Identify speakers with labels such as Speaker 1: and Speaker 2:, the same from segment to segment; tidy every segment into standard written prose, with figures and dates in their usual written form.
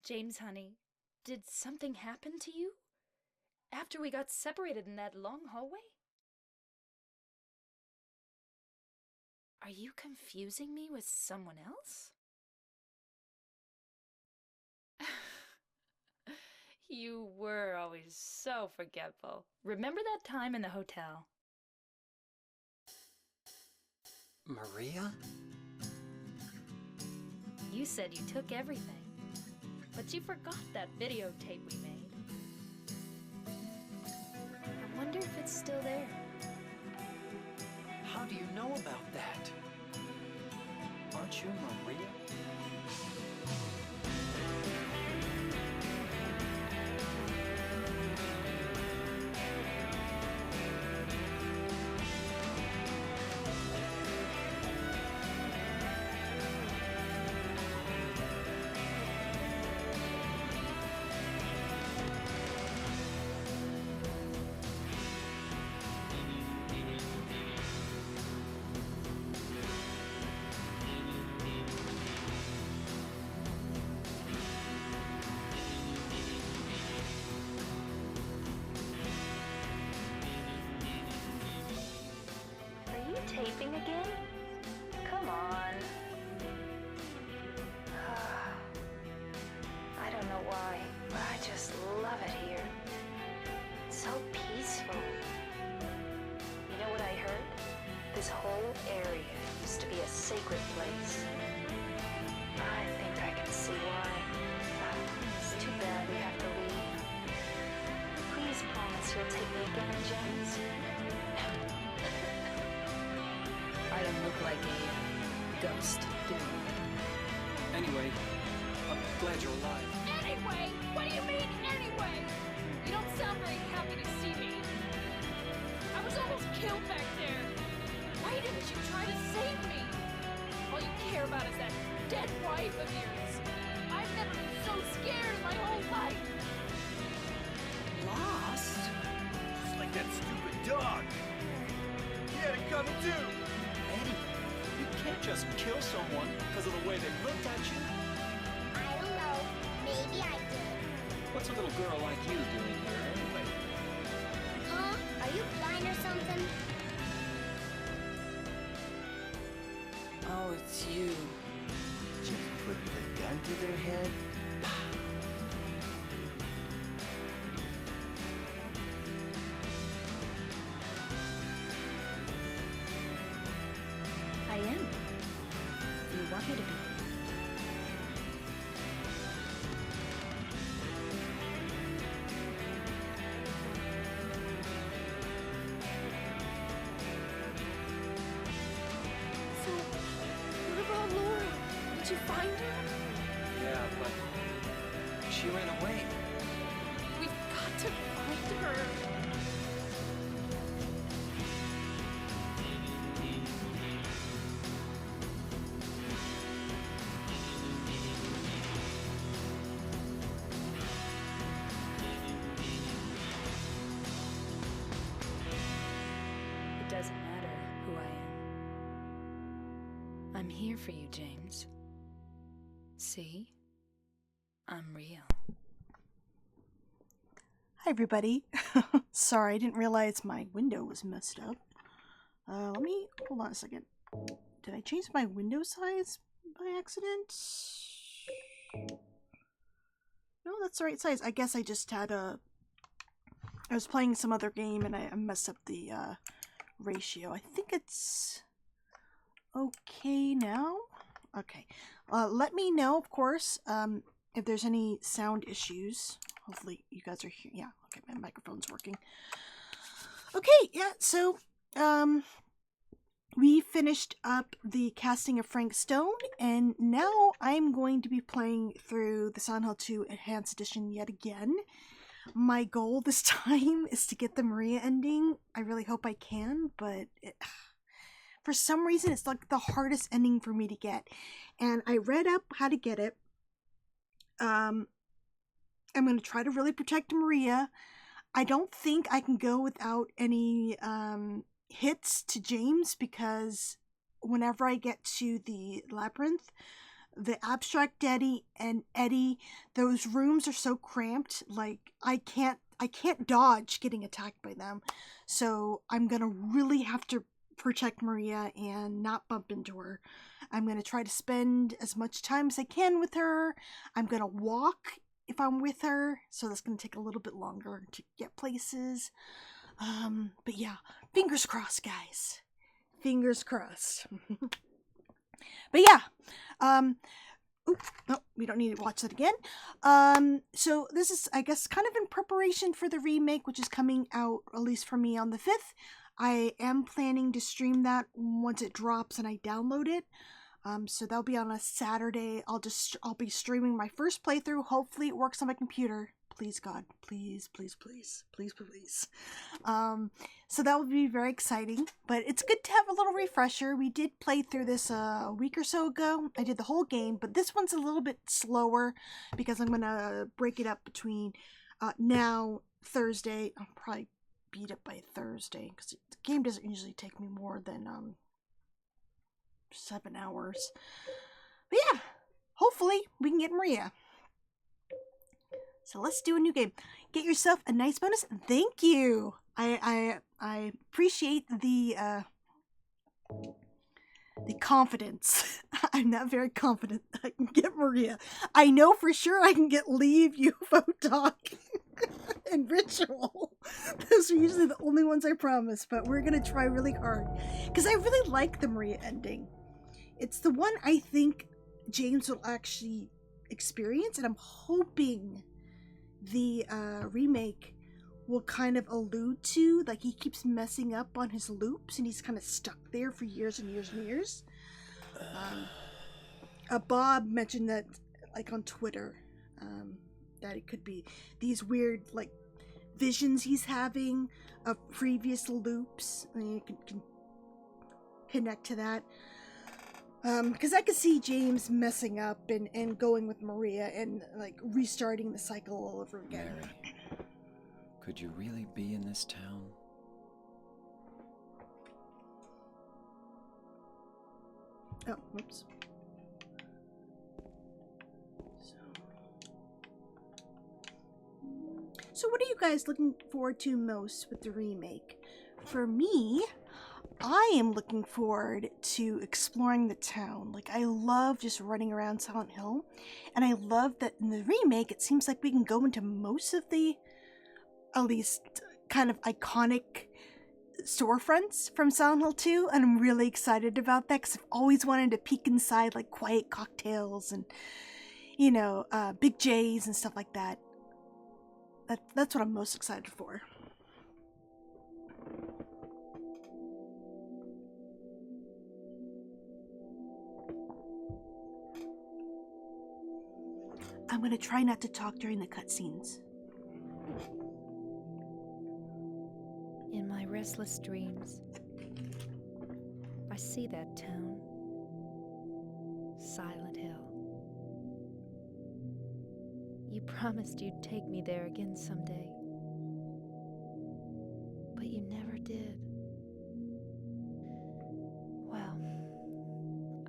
Speaker 1: James, honey, did something happen to you? After we got separated in that long hallway? Are you confusing me with someone else? You were always so forgetful. Remember that time in the hotel?
Speaker 2: Maria?
Speaker 1: You said you took everything, but you forgot that videotape we made. I wonder if it's still there.
Speaker 2: How do you know about that? Aren't you Maria?
Speaker 1: Are you taping again? Come on. I don't know why, but I just love it here. It's so peaceful. You know what I heard? This whole area used to be a sacred place. I think I can see why. It's too bad we have to leave. Please promise you'll take me again, James. I don't look like a ghost, do I?
Speaker 2: Anyway, I'm glad you're alive.
Speaker 3: Anyway? What do you mean, anyway? You don't sound very happy to see me. I was almost killed back there. Why didn't you try to save me? All you care about is that dead wife of yours. I've never been so scared in my whole life.
Speaker 2: Lost?
Speaker 4: Just like that stupid dog. He had it coming too.
Speaker 2: Eddie, you can't just kill someone because of the way they looked at you.
Speaker 5: I don't know. Maybe I did.
Speaker 2: What's a little girl like you doing here anyway?
Speaker 5: Huh? Are you blind or something?
Speaker 6: Oh, it's you.
Speaker 4: Just putting the gun to their head.
Speaker 1: I am. Do you want me to be?
Speaker 3: So, what about Laura? Did you find her?
Speaker 2: Yeah, but she ran away.
Speaker 3: We've got to find her.
Speaker 1: It doesn't matter who I am. I'm here for you, James. See? I'm real.
Speaker 7: Hi everybody. Sorry, I didn't realize my window was messed up. Let me, hold on a second. Did I change my window size by accident? No, that's the right size. I guess I just had I was playing some other game and I messed up the ratio. I think it's okay now. Okay. Let me know, of course, if there's any sound issues. Hopefully you guys are here. Yeah, okay, my microphone's working. Okay, yeah, so we finished up the casting of Frank Stone, and now I'm going to be playing through the Silent Hill 2 Enhanced Edition yet again. My goal this time is to get the Maria ending. I really hope I can, but for some reason it's like the hardest ending for me to get. And I read up how to get it. I'm going to try to really protect Maria. I don't think I can go without any hits to James, because whenever I get to the labyrinth, the abstract Eddie and Eddie, those rooms are so cramped. Like I can't dodge getting attacked by them. So I'm gonna really have to protect Maria and not bump into her. I'm gonna try to spend as much time as I can with her. I'm gonna walk if I'm with her, so that's gonna take a little bit longer to get places. But yeah, fingers crossed, guys. Fingers crossed. But yeah, no, we don't need to watch that again. So this is, I guess, kind of in preparation for the remake, which is coming out, at least for me, on the 5th. I am planning to stream that once it drops and I download it. So that'll be on a Saturday. I'll be streaming my first playthrough. Hopefully it works on my computer. Please, God. Please, please, please. Please, please. So that would be very exciting. But it's good to have a little refresher. We did play through this a week or so ago. I did the whole game, but this one's a little bit slower because I'm going to break it up between now, Thursday. I'll probably beat it by Thursday because the game doesn't usually take me more than 7 hours. But yeah, hopefully we can get Maria. So let's do a new game. Get yourself a nice bonus. Thank you. I appreciate the confidence. I'm not very confident that I can get Maria. I know for sure I can get Leave, UFO Talk, and Ritual. Those are usually the only ones I promise, but we're gonna try really hard because I really like the Maria ending. It's the one I think James will actually experience, and I'm hoping the remake will kind of allude to, like, he keeps messing up on his loops and he's kind of stuck there for years and years and years. Bob mentioned that, like, on Twitter, that it could be these weird, like, visions he's having of previous loops. I mean, you can connect to that. Because I could see James messing up and going with Maria and, like, restarting the cycle all over again.
Speaker 6: Mary, could you really be in this town?
Speaker 7: Oh, whoops. So what are you guys looking forward to most with the remake? For me, I am looking forward to exploring the town. Like, I love just running around Silent Hill, and I love that in the remake it seems like we can go into most of the, at least, kind of iconic storefronts from Silent Hill 2, and I'm really excited about that because I've always wanted to peek inside, like, Quiet Cocktails and, you know, Big J's and stuff like that. That's what I'm most excited for. I'm gonna try not to talk during the cutscenes.
Speaker 1: In my restless dreams, I see that town, Silent Hill. You promised you'd take me there again someday, but you never did. Well,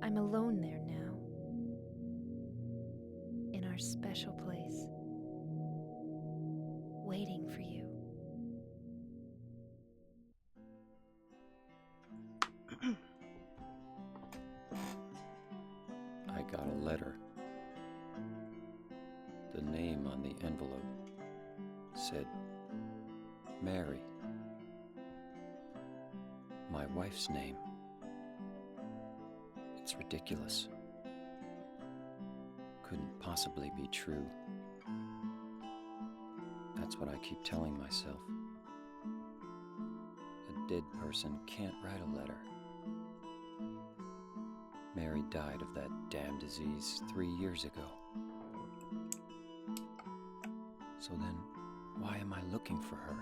Speaker 1: I'm alone there now, in our special place, waiting for you.
Speaker 6: I got a letter. The name on the envelope said, Mary. My wife's name. It's ridiculous. Couldn't possibly be true. That's what I keep telling myself. A dead person can't write a letter. Mary died of that damn disease 3 years ago. So then, why am I looking for her?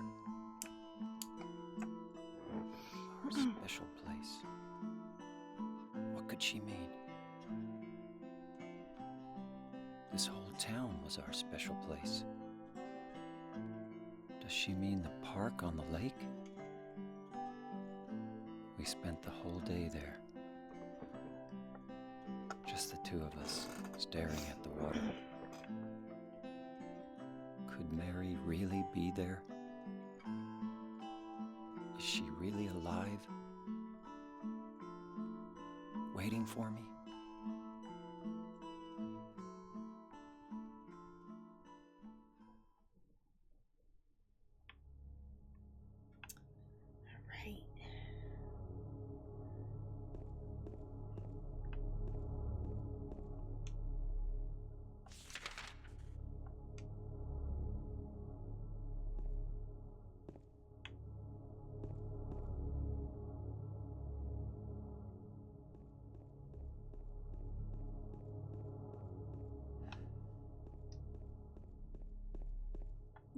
Speaker 6: Our special place. What could she mean? This whole town was our special place. Does she mean the park on the lake? We spent the whole day there. Just the two of us staring at the water. Could Mary really be there? Is she really alive? Waiting for me?
Speaker 7: Right.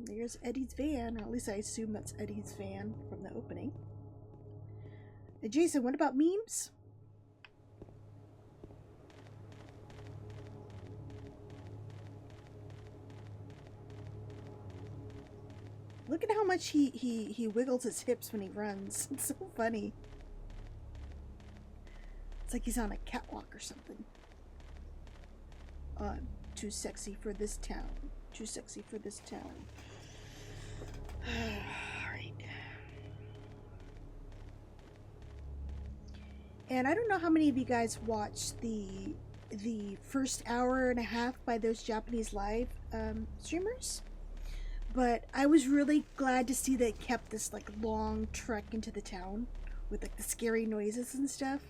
Speaker 7: There's Eddie's van, or at least I assume that's Eddie's van from the opening. Jason, what about memes? Look at how much he wiggles his hips when he runs. It's so funny. It's like he's on a catwalk or something. Too sexy for this town. Too sexy for this town. Alright. And I don't know how many of you guys watched the first hour and a half by those Japanese live streamers, but I was really glad to see they kept this like long trek into the town with like the scary noises and stuff.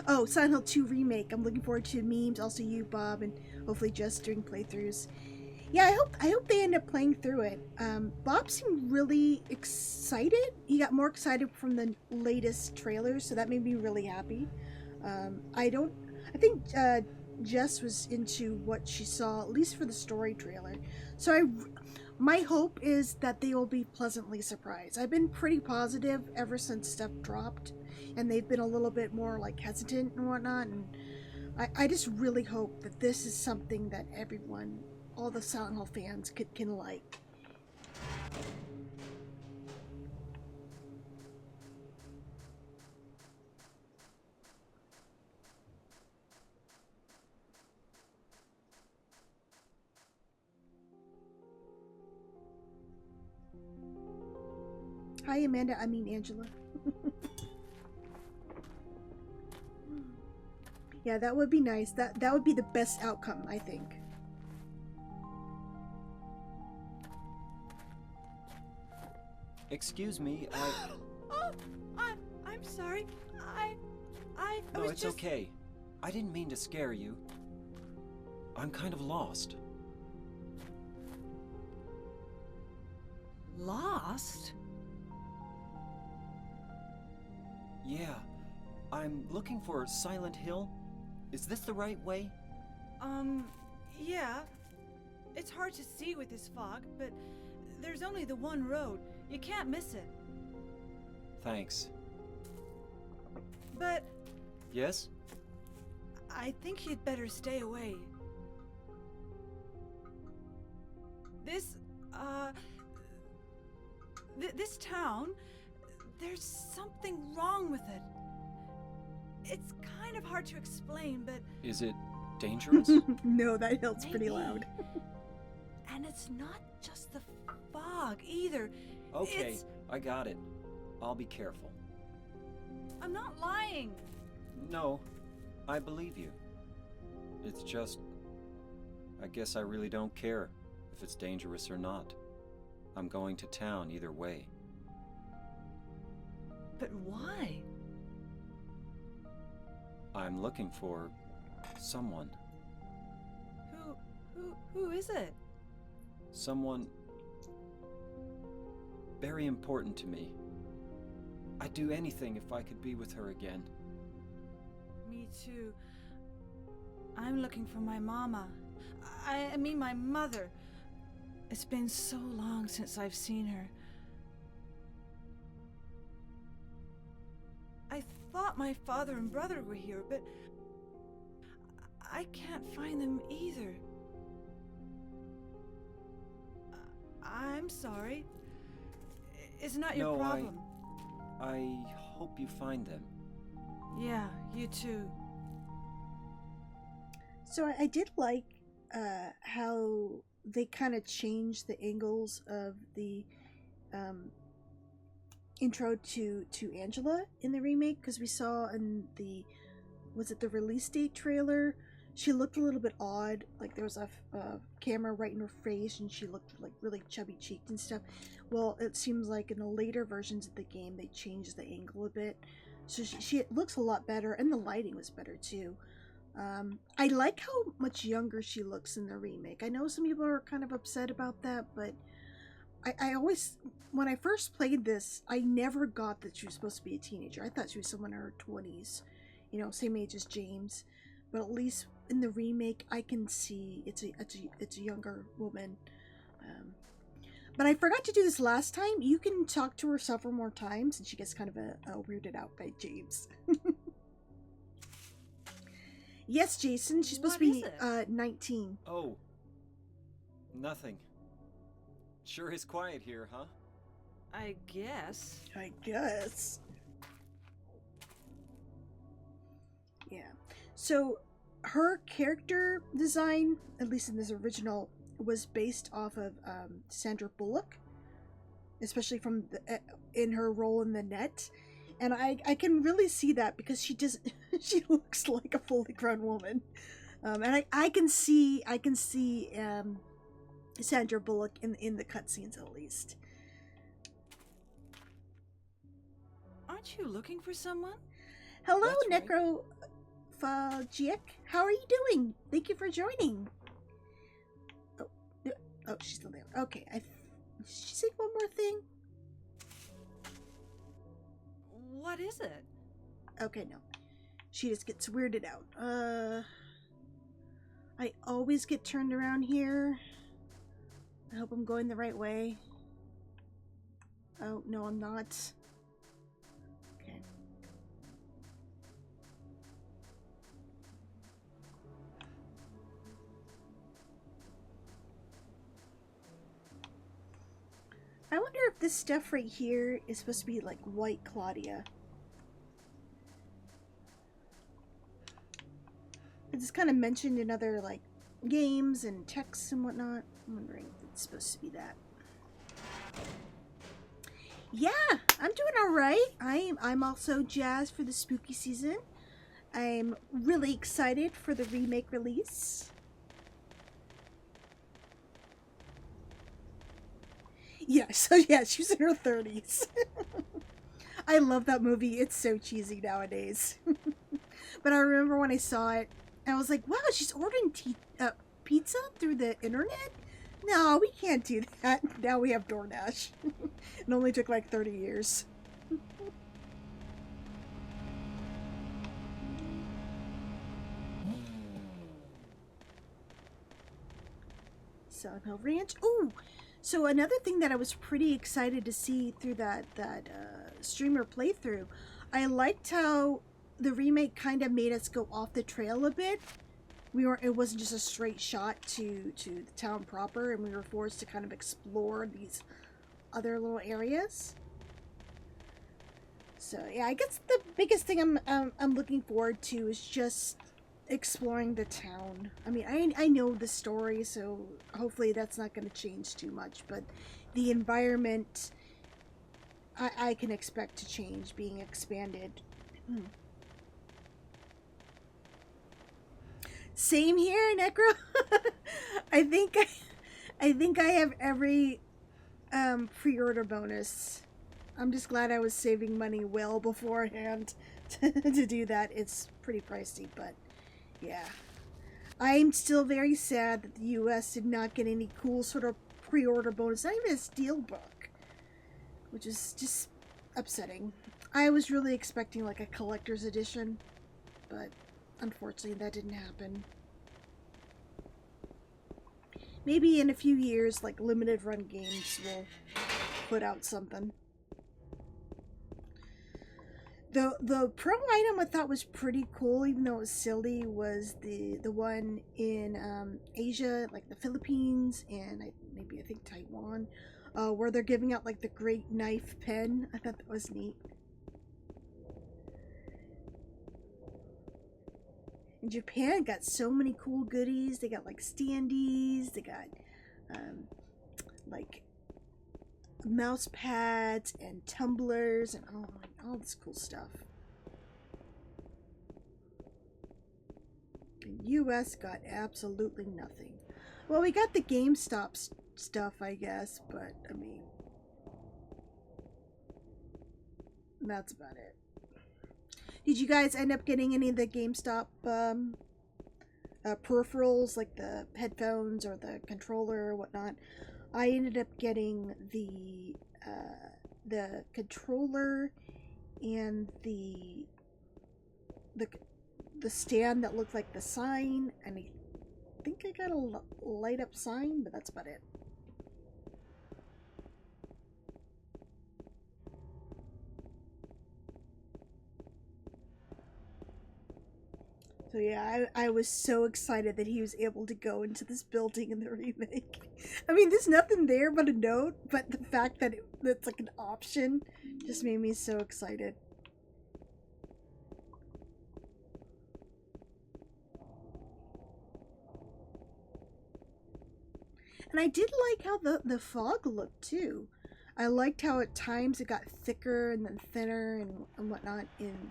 Speaker 7: Oh, Silent Hill 2 remake. I'm looking forward to memes. Also you, Bob, and hopefully just doing playthroughs. Yeah, I hope they end up playing through it. Bob seemed really excited. He got more excited from the latest trailers, so that made me really happy. I think Jess was into what she saw, at least for the story trailer. So my hope is that they will be pleasantly surprised. I've been pretty positive ever since stuff dropped, and they've been a little bit more like hesitant and whatnot, and I just really hope that this is something that everyone, all the Silent Hill fans can like. Hi Amanda, I mean Angela. Yeah, that would be nice. That would be the best outcome, I think.
Speaker 6: Excuse me,
Speaker 8: Oh, I'm sorry. I
Speaker 6: No,
Speaker 8: was
Speaker 6: it's
Speaker 8: just...
Speaker 6: okay. I didn't mean to scare you. I'm kind of lost.
Speaker 8: Lost?
Speaker 6: Yeah. I'm looking for Silent Hill. Is this the right way?
Speaker 8: Yeah. It's hard to see with this fog, but there's only the one road. You can't miss it.
Speaker 6: Thanks.
Speaker 8: But
Speaker 6: Yes?
Speaker 8: I think you'd better stay away. This town, there's something wrong with it. It's kind of hard to explain, but...
Speaker 6: Is it dangerous?
Speaker 7: No, that hill's pretty
Speaker 8: maybe.
Speaker 7: loud.
Speaker 8: And it's not just the fog, either.
Speaker 6: Okay,
Speaker 8: It's...
Speaker 6: I got it. I'll be careful.
Speaker 8: I'm not lying.
Speaker 6: No, I believe you. It's just... I guess I really don't care if it's dangerous or not. I'm going to town either way.
Speaker 8: But why?
Speaker 6: I'm looking for someone.
Speaker 8: Who is it?
Speaker 6: Someone very important to me. I'd do anything if I could be with her again.
Speaker 8: Me too. I'm looking for my mama. I mean my mother. It's been so long since I've seen her. I thought my father and brother were here, but I can't find them either. I'm sorry. It's not your problem.
Speaker 6: I hope you find them.
Speaker 8: Yeah, you too.
Speaker 7: So I did like how they kind of changed the angles of the intro to Angela in the remake, because we saw in the, was it the release date trailer, she looked a little bit odd, like there was a camera right in her face and she looked like really chubby cheeked and stuff. Well, it seems like in the later versions of the game they changed the angle a bit, so she looks a lot better, and the lighting was better too. I like how much younger she looks in the remake. I know some people are kind of upset about that, but I always, when I first played this, I never got that she was supposed to be a teenager. I thought she was someone in her 20s, you know, same age as James. But at least in the remake, I can see it's a younger woman. But I forgot to do this last time. You can talk to her several more times, and she gets kind of weirded out by James. Yes, Jason, she's supposed to be 19.
Speaker 6: Oh. Nothing. Sure is quiet here, huh?
Speaker 8: I guess.
Speaker 7: I guess. Yeah. So her character design, at least in this original, was based off of Sandra Bullock, especially from in her role in The Net. And I can really see that, because she doesn't she looks like a fully grown woman. And I can see Sandra Bullock in the cutscenes at least.
Speaker 8: Aren't you looking for someone?
Speaker 7: Hello,
Speaker 6: That's right.
Speaker 7: Necrophagic. How are you doing? Thank you for joining. Oh, she's still there. Okay, did she say one more thing?
Speaker 8: What is it?
Speaker 7: Okay, no. She just gets weirded out. I always get turned around here. I hope I'm going the right way. Oh, no, I'm not. Okay. I wonder if this stuff right here is supposed to be like White Claudia. It's kind of mentioned in other like games and texts and whatnot. I'm wondering if it's supposed to be that. Yeah, I'm doing all right. I'm also jazzed for the spooky season. I'm really excited for the remake release. Yeah, so yeah, she's in her 30s. I love that movie. It's so cheesy nowadays. But I remember when I saw it, I was like, wow, she's ordering pizza through the internet? No, we can't do that. Now we have DoorDash. It only took like 30 years. Silent Hill Ranch. Ooh! So another thing that I was pretty excited to see through that streamer playthrough, I liked how the remake kind of made us go off the trail a bit. It wasn't just a straight shot to the town proper, and we were forced to kind of explore these other little areas. So yeah, I guess the biggest thing I'm looking forward to is just exploring the town. I mean, I know the story, so hopefully that's not going to change too much, but the environment I can expect to change, being expanded. Same here, Necro. I think I have every pre-order bonus. I'm just glad I was saving money well beforehand to do that. It's pretty pricey, but yeah. I'm still very sad that the US did not get any cool sort of pre-order bonus, not even a steelbook, which is just upsetting. I was really expecting like a collector's edition, but unfortunately that didn't happen. Maybe in a few years, like limited run games will put out something. The pro item I thought was pretty cool, even though it was silly, was the one in Asia, like the Philippines and I think Taiwan, where they're giving out like the great knife pen. I thought that was neat. Japan got so many cool goodies. They got like standees, they got like mouse pads and tumblers and all this cool stuff. The US got absolutely nothing. Well, we got the GameStop stuff, I guess, but I mean, that's about it. Did you guys end up getting any of the GameStop peripherals, like the headphones or the controller or whatnot? I ended up getting the controller and the stand that looked like the sign, and I think I got a light up sign, but that's about it. So yeah, I was so excited that he was able to go into this building in the remake. I mean, there's nothing there but a note, but the fact that it's like an option just made me so excited. And I did like how the fog looked too. I liked how at times it got thicker and then thinner and whatnot in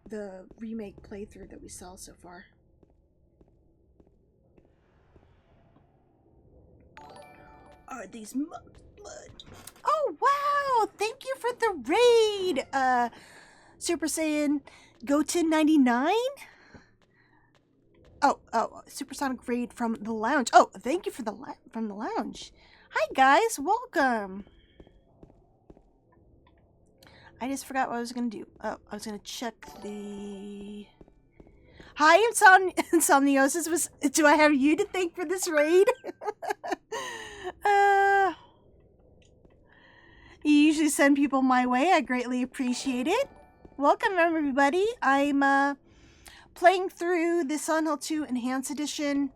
Speaker 7: the remake playthrough that we saw so far. Are these blood? Oh wow! Thank you for the raid, Super Saiyan Goten 99. Oh, Supersonic raid from the lounge. Oh, thank you for from the lounge. Hi guys, welcome. I just forgot what I was gonna do. Oh, I was gonna check the. Hi, Insomniosis. Do I have you to thank for this raid? You usually send people my way. I greatly appreciate it. Welcome everybody. I'm playing through the Silent Hill 2 Enhanced Edition.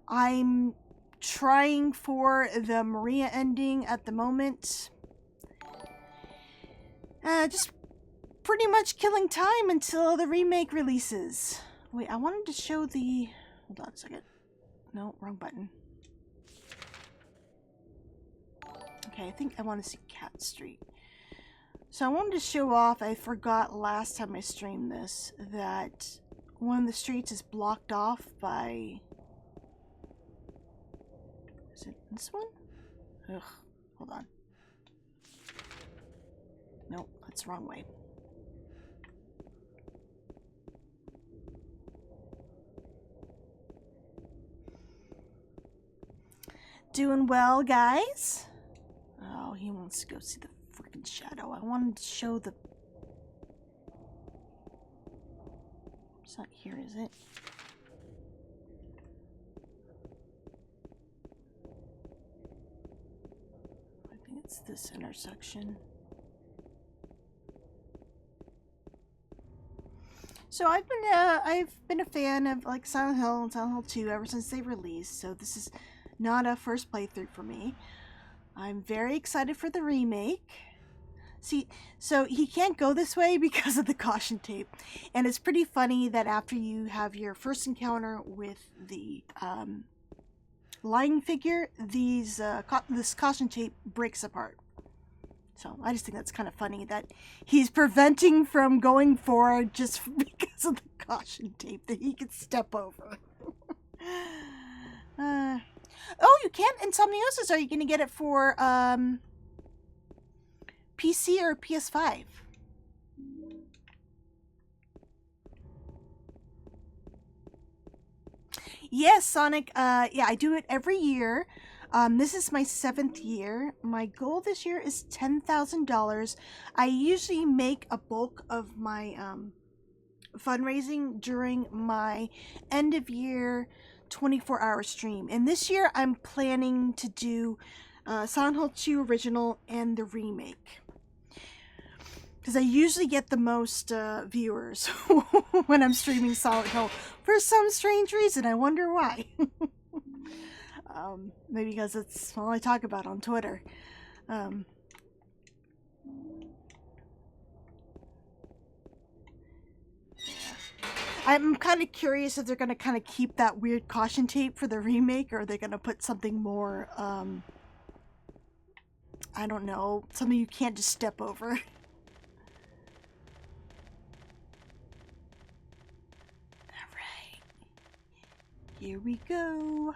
Speaker 7: I'm trying for the Maria ending at the moment. Just pretty much killing time until the remake releases. Wait, I wanted to show the... Hold on a second. No, wrong button. Okay, I think I want to see Cat Street. So I wanted to show off, I forgot last time I streamed this, that one of the streets is blocked off by... Is it this one? Ugh, hold on. Nope, that's the wrong way. Doing well, guys? Oh, he wants to go see the freaking shadow. I wanted to show the... It's not here, is it? I think it's this intersection. So I've been a fan of like Silent Hill and Silent Hill 2 ever since they released, so this is not a first playthrough for me. I'm very excited for the remake. See, so he can't go this way because of the caution tape. And it's pretty funny that after you have your first encounter with the lying figure, this caution tape breaks apart. So I just think that's kind of funny that he's preventing from going forward just because of the caution tape that he could step over. Oh, you can't? Insomniosis, are you going to get it for PC or PS5? Yes, Sonic. Yeah, I do it every year. This is my 7th year. My goal this year is $10,000. I usually make a bulk of my fundraising during my end of year 24-hour stream. And this year I'm planning to do Silent Hill 2 Original and the remake. Because I usually get the most viewers when I'm streaming Silent Hill. For some strange reason, I wonder why. Maybe because it's all I talk about on Twitter. I'm kind of curious if they're going to kind of keep that weird caution tape for the remake, or are they going to put something more, I don't know, something you can't just step over. Alright. Here we go.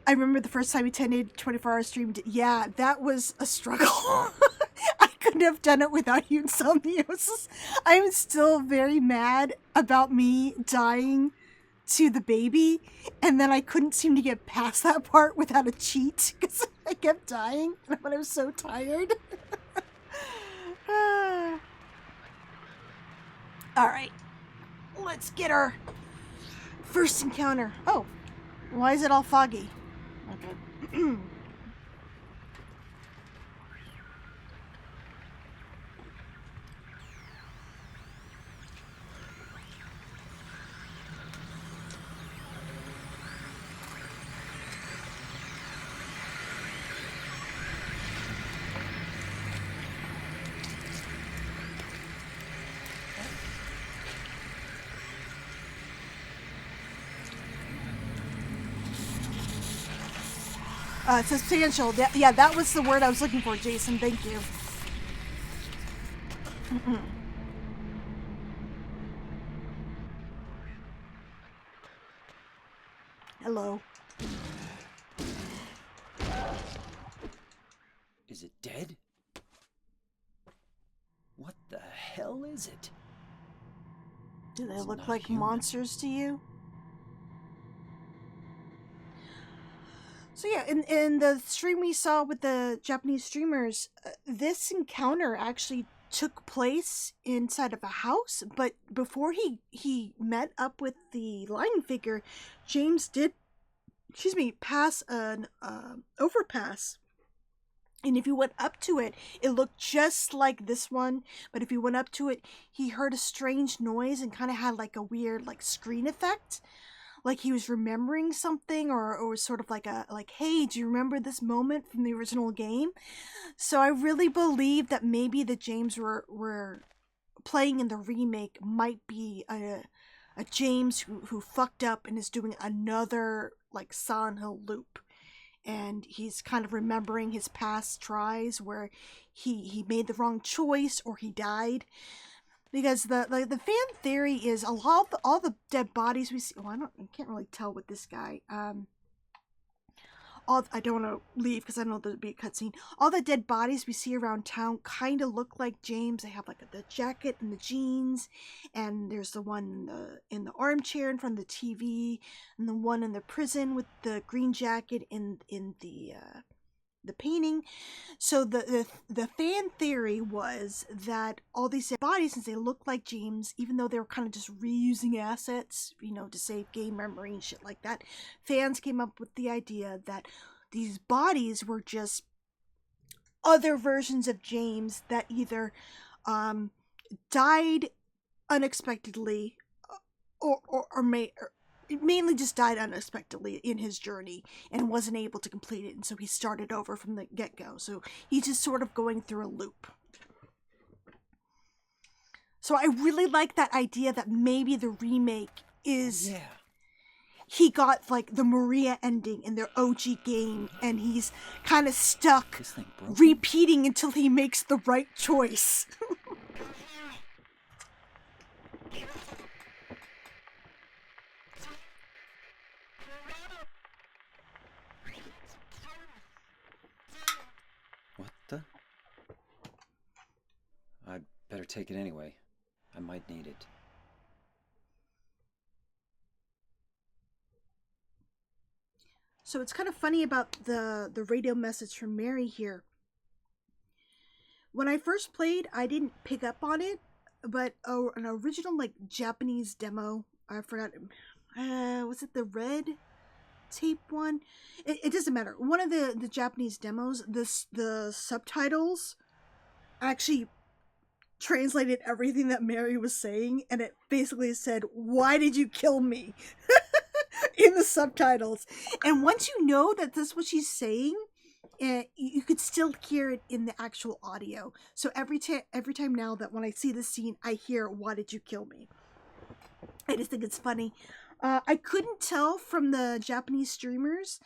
Speaker 7: I remember the first time we attended 24-hour stream. Yeah, that was a struggle. I couldn't have done it without you, Insomniosis. I'm still very mad about me dying to the baby, and then I couldn't seem to get past that part without a cheat, because I kept dying, but I was so tired. Alright, let's get our first encounter. Oh, why is it all foggy? Okay. Substantial. Yeah, that was the word I was looking for, Jason. Thank you. Hello.
Speaker 6: Is it dead? What the hell is it?
Speaker 7: Do they
Speaker 6: It's
Speaker 7: look
Speaker 6: not
Speaker 7: like
Speaker 6: human.
Speaker 7: monsters to you? So yeah, in the stream we saw with the Japanese streamers, this encounter actually took place inside of a house, but before he met up with the lion figure, James did, pass an overpass. And if you went up to it, it looked just like this one. But if you went up to it, he heard a strange noise and kind of had like a weird like screen effect. Like he was remembering something, or was sort of like hey, do you remember this moment from the original game? So I really believe that maybe the James were playing in the remake might be a James who fucked up and is doing another like Silent Hill loop. And he's kind of remembering his past tries where he made the wrong choice or he died. Because the fan theory is all the dead bodies we see. Well, I can't really tell with this guy. I don't want to leave because I know there'll be a cutscene. All the dead bodies we see around town kind of look like James. They have like the jacket and the jeans, and there's the one in the armchair in front of the TV, and the one in the prison with the green jacket in the painting. So the fan theory was that all these dead bodies, since they look like James, even though they were kind of just reusing assets, to save game memory and shit like that, fans came up with the idea that these bodies were just other versions of James that either died unexpectedly or mainly just died unexpectedly in his journey and wasn't able to complete it, and so he started over from the get-go. So he's just sort of going through a loop. So I really like that idea that maybe the remake is he got like the Maria ending in their OG game, and he's kind of stuck repeating until he makes the right choice.
Speaker 6: What the? I'd better take it anyway. I might need it.
Speaker 7: So it's kind of funny about the radio message from Mary here. When I first played, I didn't pick up on it, but an original like Japanese demo, I forgot, was it the red tape one? It doesn't matter. One of the Japanese demos, the subtitles actually translated everything that Mary was saying, and it basically said, "Why did you kill me?" in the subtitles. And once you know that that's what she's saying, you could still hear it in the actual audio. So every time now that when I see the scene, I hear, "Why did you kill me?" I just think it's funny. I couldn't tell from the Japanese streamers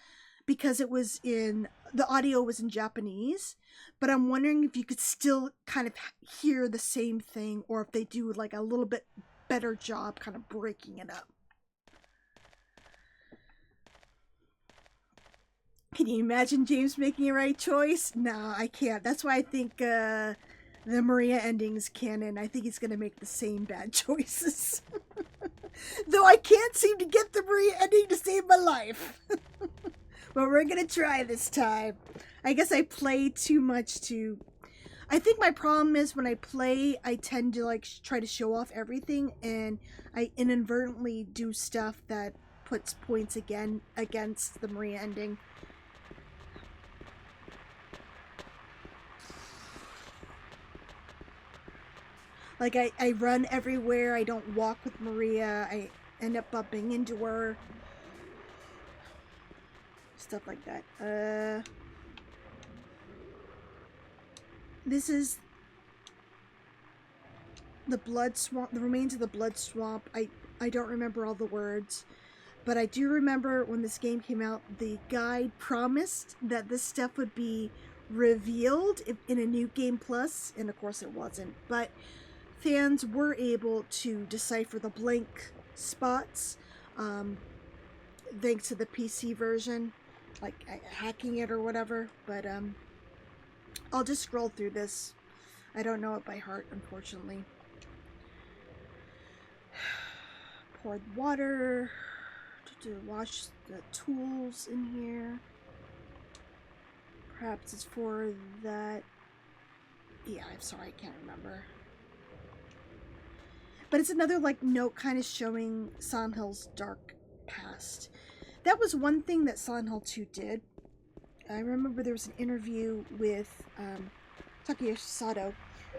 Speaker 7: because the audio was in Japanese, but I'm wondering if you could still kind of hear the same thing, or if they do like a little bit better job kind of breaking it up. Can you imagine James making a right choice? No, I can't. That's why I think the Maria ending's canon. I think he's going to make the same bad choices. Though I can't seem to get the Maria ending to save my life. But we're going to try this time. I guess I play too much to... I think my problem is when I play, I tend to like try to show off everything, and I inadvertently do stuff that puts points against the Maria ending. Like, I run everywhere, I don't walk with Maria, I end up bumping into her. Stuff like that. This is the blood swamp, the remains of the blood swamp. I don't remember all the words, but I do remember when this game came out, the guide promised that this stuff would be revealed in a new game plus, and of course it wasn't. But fans were able to decipher the blank spots, thanks to the PC version, like hacking it or whatever. But I'll just scroll through this. I don't know it by heart, unfortunately. Poured water to wash the tools in here. Perhaps it's for that. Yeah, I'm sorry, I can't remember. But it's another like note kind of showing Silent Hill's dark past. That was one thing that Silent Hill 2 did. I remember there was an interview with Takeyoshi Sato,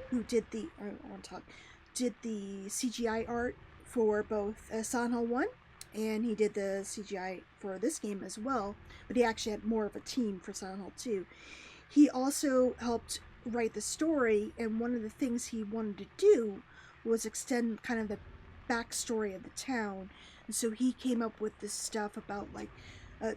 Speaker 7: who did the CGI art for both Silent Hill 1, and he did the CGI for this game as well, but he actually had more of a team for Silent Hill 2. He also helped write the story, and one of the things he wanted to do was extend kind of the backstory of the town. And so he came up with this stuff about like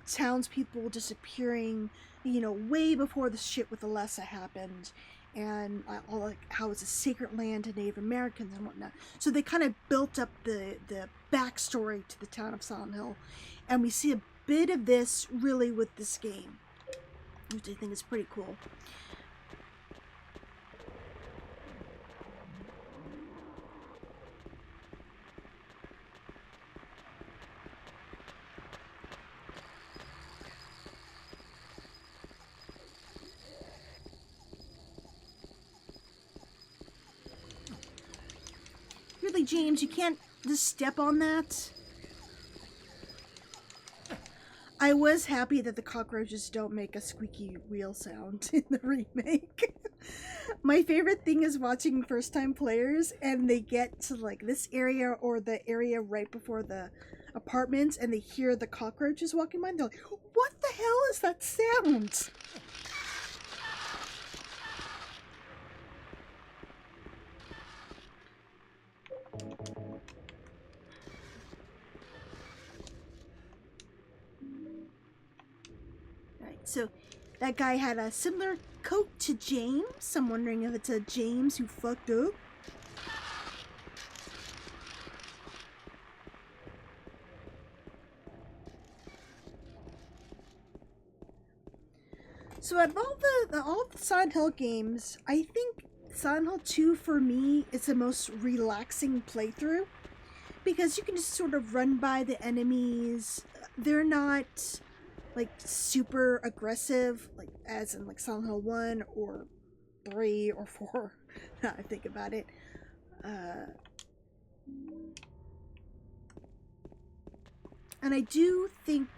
Speaker 7: townspeople disappearing, you know, way before the shit with Alessa happened, and all like how it's a sacred land to Native Americans and whatnot. So they kind of built up the backstory to the town of Silent Hill, and we see a bit of this really with this game, which I think is pretty cool. Really, James, you can't just step on that. I was happy that the cockroaches don't make a squeaky wheel sound in the remake. My favorite thing is watching first-time players and they get to like this area or the area right before the apartments and they hear the cockroaches walking by and they're like, what the hell is that sound? So that guy had a similar coat to James. I'm wondering if it's a James who fucked up. So out of all the Silent Hill games, I think Silent Hill 2 for me is the most relaxing playthrough, because you can just sort of run by the enemies. They're not like super aggressive, like as in like Silent Hill 1 or 3 or 4. Now I think about it. And I do think,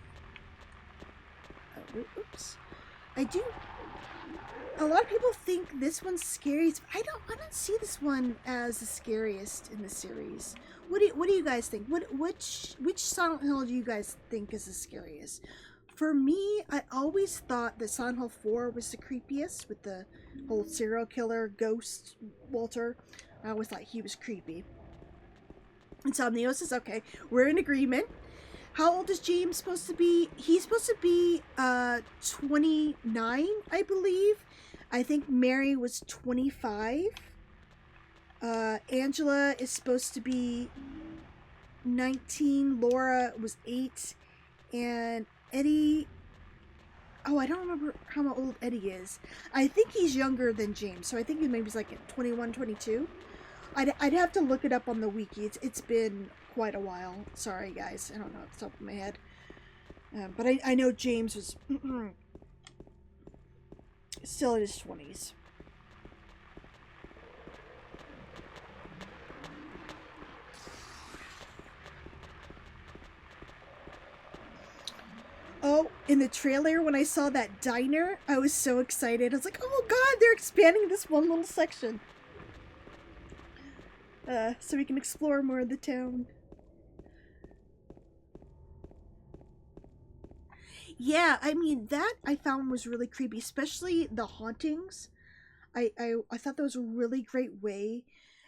Speaker 7: oops, a lot of people think this one's scariest. I don't see this one as the scariest in the series. What do you guys think? Which Silent Hill do you guys think is the scariest? for me, I always thought that Silent Hill 4 was the creepiest with the whole serial killer ghost Walter. I always thought he was creepy. And Somnio says, okay, we're in agreement. How old is James supposed to be? He's supposed to be 29, I believe. I think Mary was 25. Angela is supposed to be 19. Laura was 8. And Eddie... Oh, I don't remember how old Eddie is. I think he's younger than James. So I think he maybe was like 21, 22. I'd have to look it up on the wiki. It's been quite a while. Sorry, guys. I don't know off the top of my head. But I know James was still in his 20s. Oh, in the trailer, when I saw that diner, I was so excited. I was like, oh god, they're expanding this one little section. So we can explore more of the town. Yeah, I mean, that I found was really creepy, especially the hauntings. I thought that was a really great way,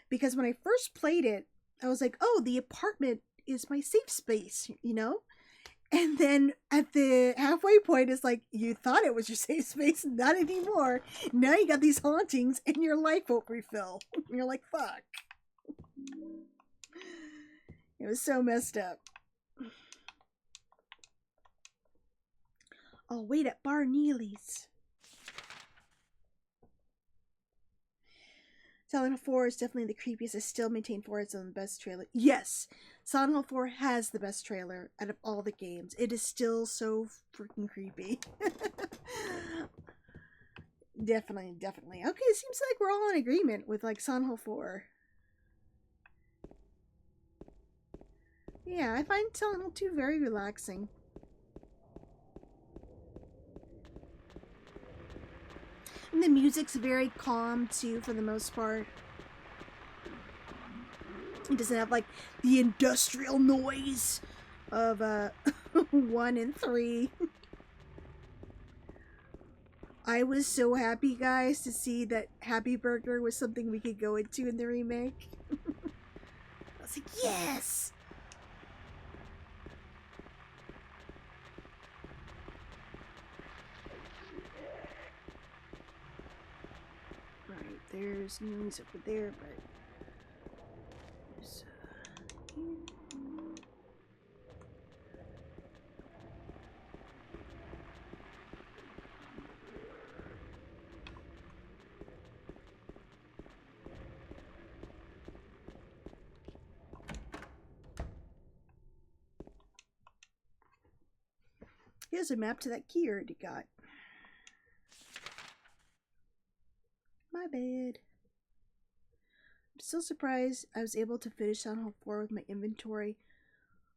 Speaker 7: because when I first played it, I was like, oh, the apartment is my safe space, you know? And then at the halfway point, it's like, you thought it was your safe space, not anymore. Now you got these hauntings and your life won't refill. And you're like, fuck. It was so messed up. Oh, wait at Bar Neely's. Silent Hill 4 is definitely the creepiest. I still maintain 4 is the best trailer. Yes, Silent Hill 4 has the best trailer out of all the games. It is still so freaking creepy. Definitely. Okay, it seems like we're all in agreement with like Silent Hill 4. Yeah, I find Silent Hill 2 very relaxing. And the music's very calm too, for the most part. It doesn't have like the industrial noise of 1 and 3. I was so happy, guys, to see that Happy Burger was something we could go into in the remake. I was like, yes! Right, there's news over there, but there's here. Here's a map to that key I already got. My bad. I'm still surprised I was able to finish Silent Hill 4 with my inventory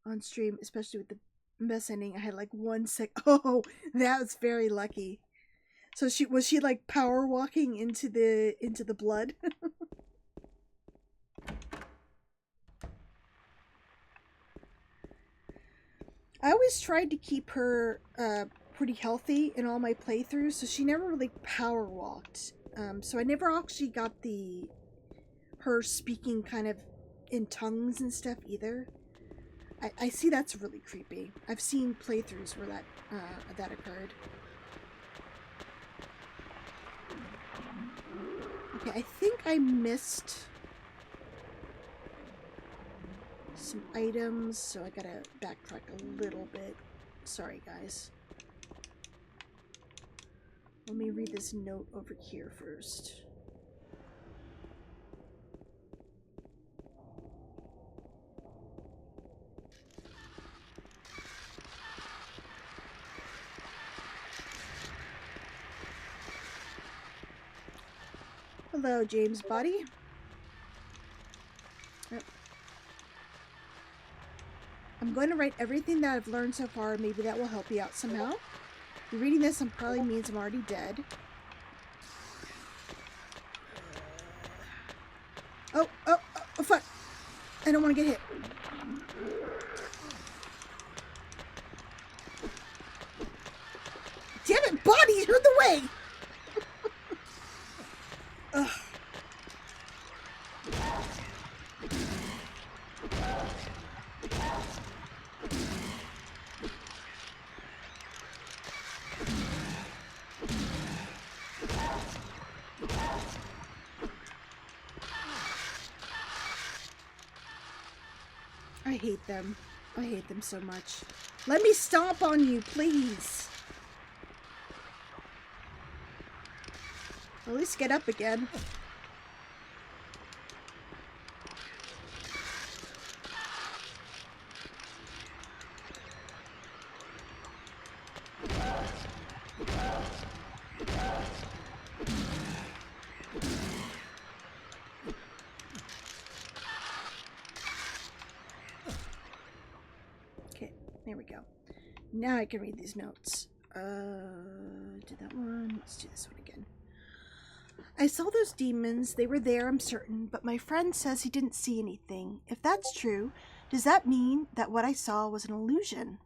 Speaker 7: on stream, especially with the best ending. I had like 1 sec. Oh, that was very lucky. So was she like power walking into the blood? I always tried to keep her pretty healthy in all my playthroughs, so she never really power walked. So I never actually got her speaking kind of in tongues and stuff either. I see that's really creepy. I've seen playthroughs where that occurred. Okay, I think I missed some items, so I gotta backtrack a little bit. Sorry, guys. Let me read this note over here first. Hello, James Body. Yep. I'm going to write everything that I've learned so far. Maybe that will help you out somehow. Reading this probably means I'm already dead. Oh, fuck. I don't want to get hit. away! Ugh. I hate them. I hate them so much. Let me stomp on you, please. At least get up again. Okay, there we go. Now I can read these notes. Did that one. Let's do this one again. I saw those demons. They were there, I'm certain, but my friend says he didn't see anything. If that's true, does that mean that what I saw was an illusion?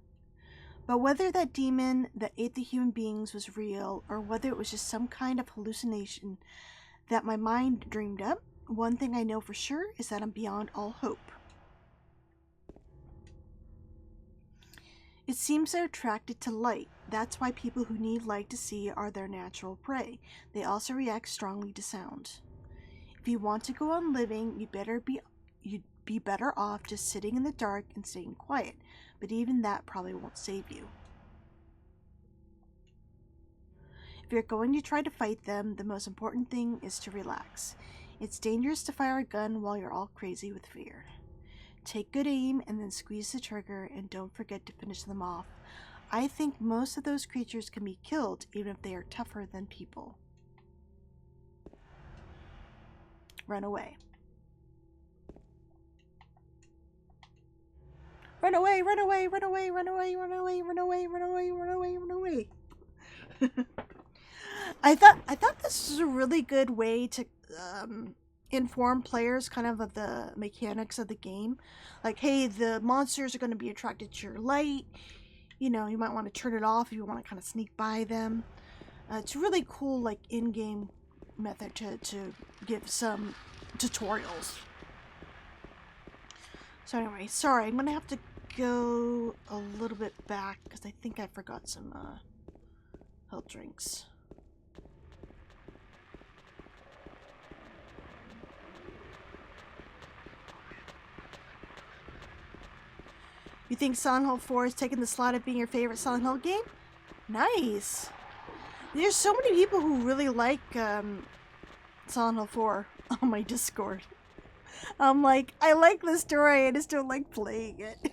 Speaker 7: But whether that demon that ate the human beings was real, or whether it was just some kind of hallucination that my mind dreamed up, one thing I know for sure is that I'm beyond all hope. It seems they're attracted to light. That's why people who need light to see are their natural prey. They also react strongly to sound. If you want to go on living, you'd be better off just sitting in the dark and staying quiet. But even that probably won't save you. If you're going to try to fight them, the most important thing is to relax. It's dangerous to fire a gun while you're all crazy with fear. Take good aim and then squeeze the trigger, and don't forget to finish them off. I think most of those creatures can be killed even if they are tougher than people. Run away. Run away, run away, run away, run away, run away, run away, run away, run away, run away. I thought this was a really good way to inform players kind of the mechanics of the game. Like, hey, the monsters are going to be attracted to your light. You know, you might want to turn it off if you want to kind of sneak by them. It's a really cool, like, in-game method to give some tutorials. So anyway, sorry, I'm going to have to go a little bit back because I think I forgot some health drinks. You think Silent Hill 4 is taking the slot of being your favorite Silent Hill game? Nice! There's so many people who really like Silent Hill 4 on my Discord. I'm like, I like the story, I just don't like playing it.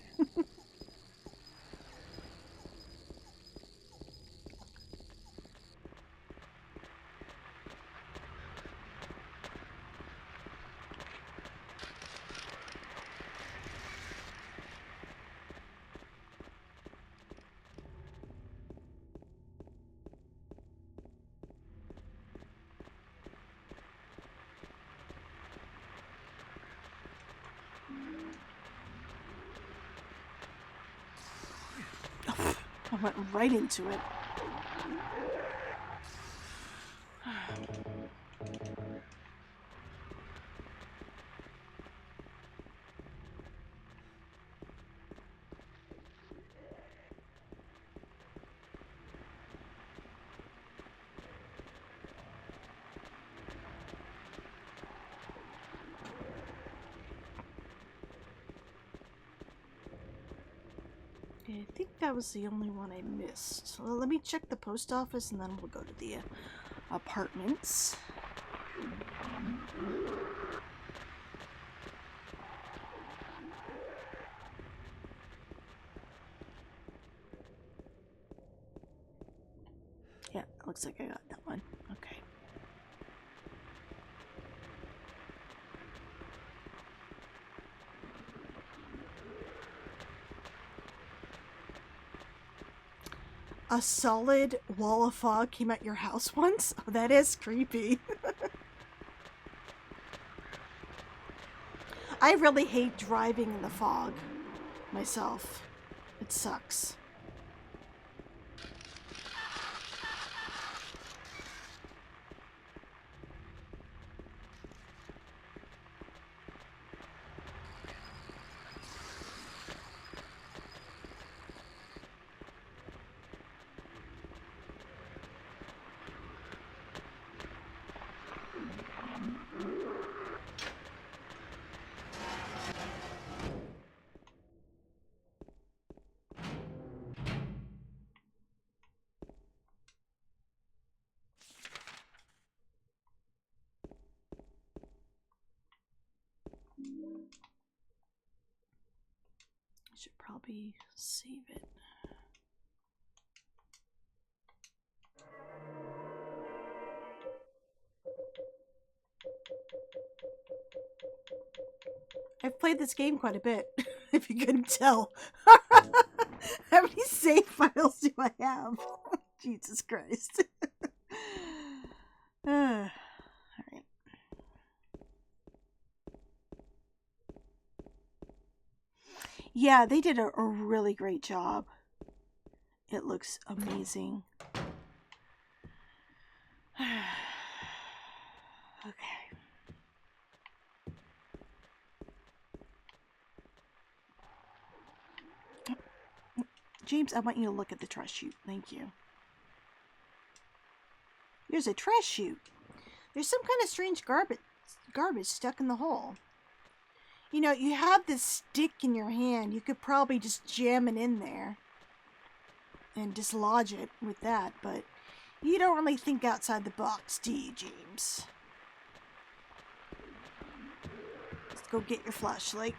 Speaker 7: I went right into it. I think that was the only one I missed. Well, let me check the post office and then we'll go to the apartments. Yeah, looks like I got that one. Okay. A solid wall of fog came at your house once? Oh, that is creepy. I really hate driving in the fog myself. It sucks. copy, save it. I've played this game quite a bit, if you couldn't tell. How many save files do I have? Jesus Christ. Alright. Yeah, they did a really great job. It looks amazing. Okay. James, I want you to look at the trash chute. Thank you. There's a trash chute. There's some kind of strange garbage stuck in the hole. You know, you have this stick in your hand. You could probably just jam it in there and dislodge it with that, but you don't really think outside the box, do you, James? Let's go get your flashlight.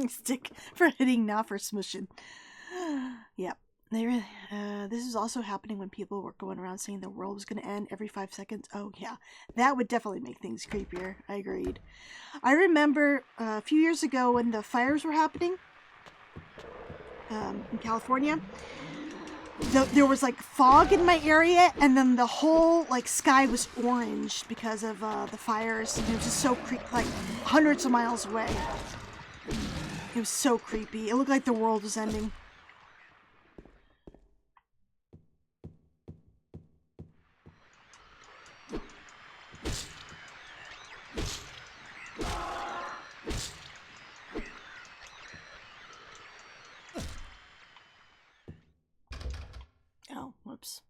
Speaker 7: Stick for hitting, not for smushing. Yep. This is also happening when people were going around saying the world was going to end every 5 seconds. Oh, yeah. That would definitely make things creepier. I agreed. I remember a few years ago when the fires were happening in California. There was like fog in my area, and then the whole like sky was orange because of the fires. It was just so like hundreds of miles away. It was so creepy. It looked like the world was ending. Oh, whoops.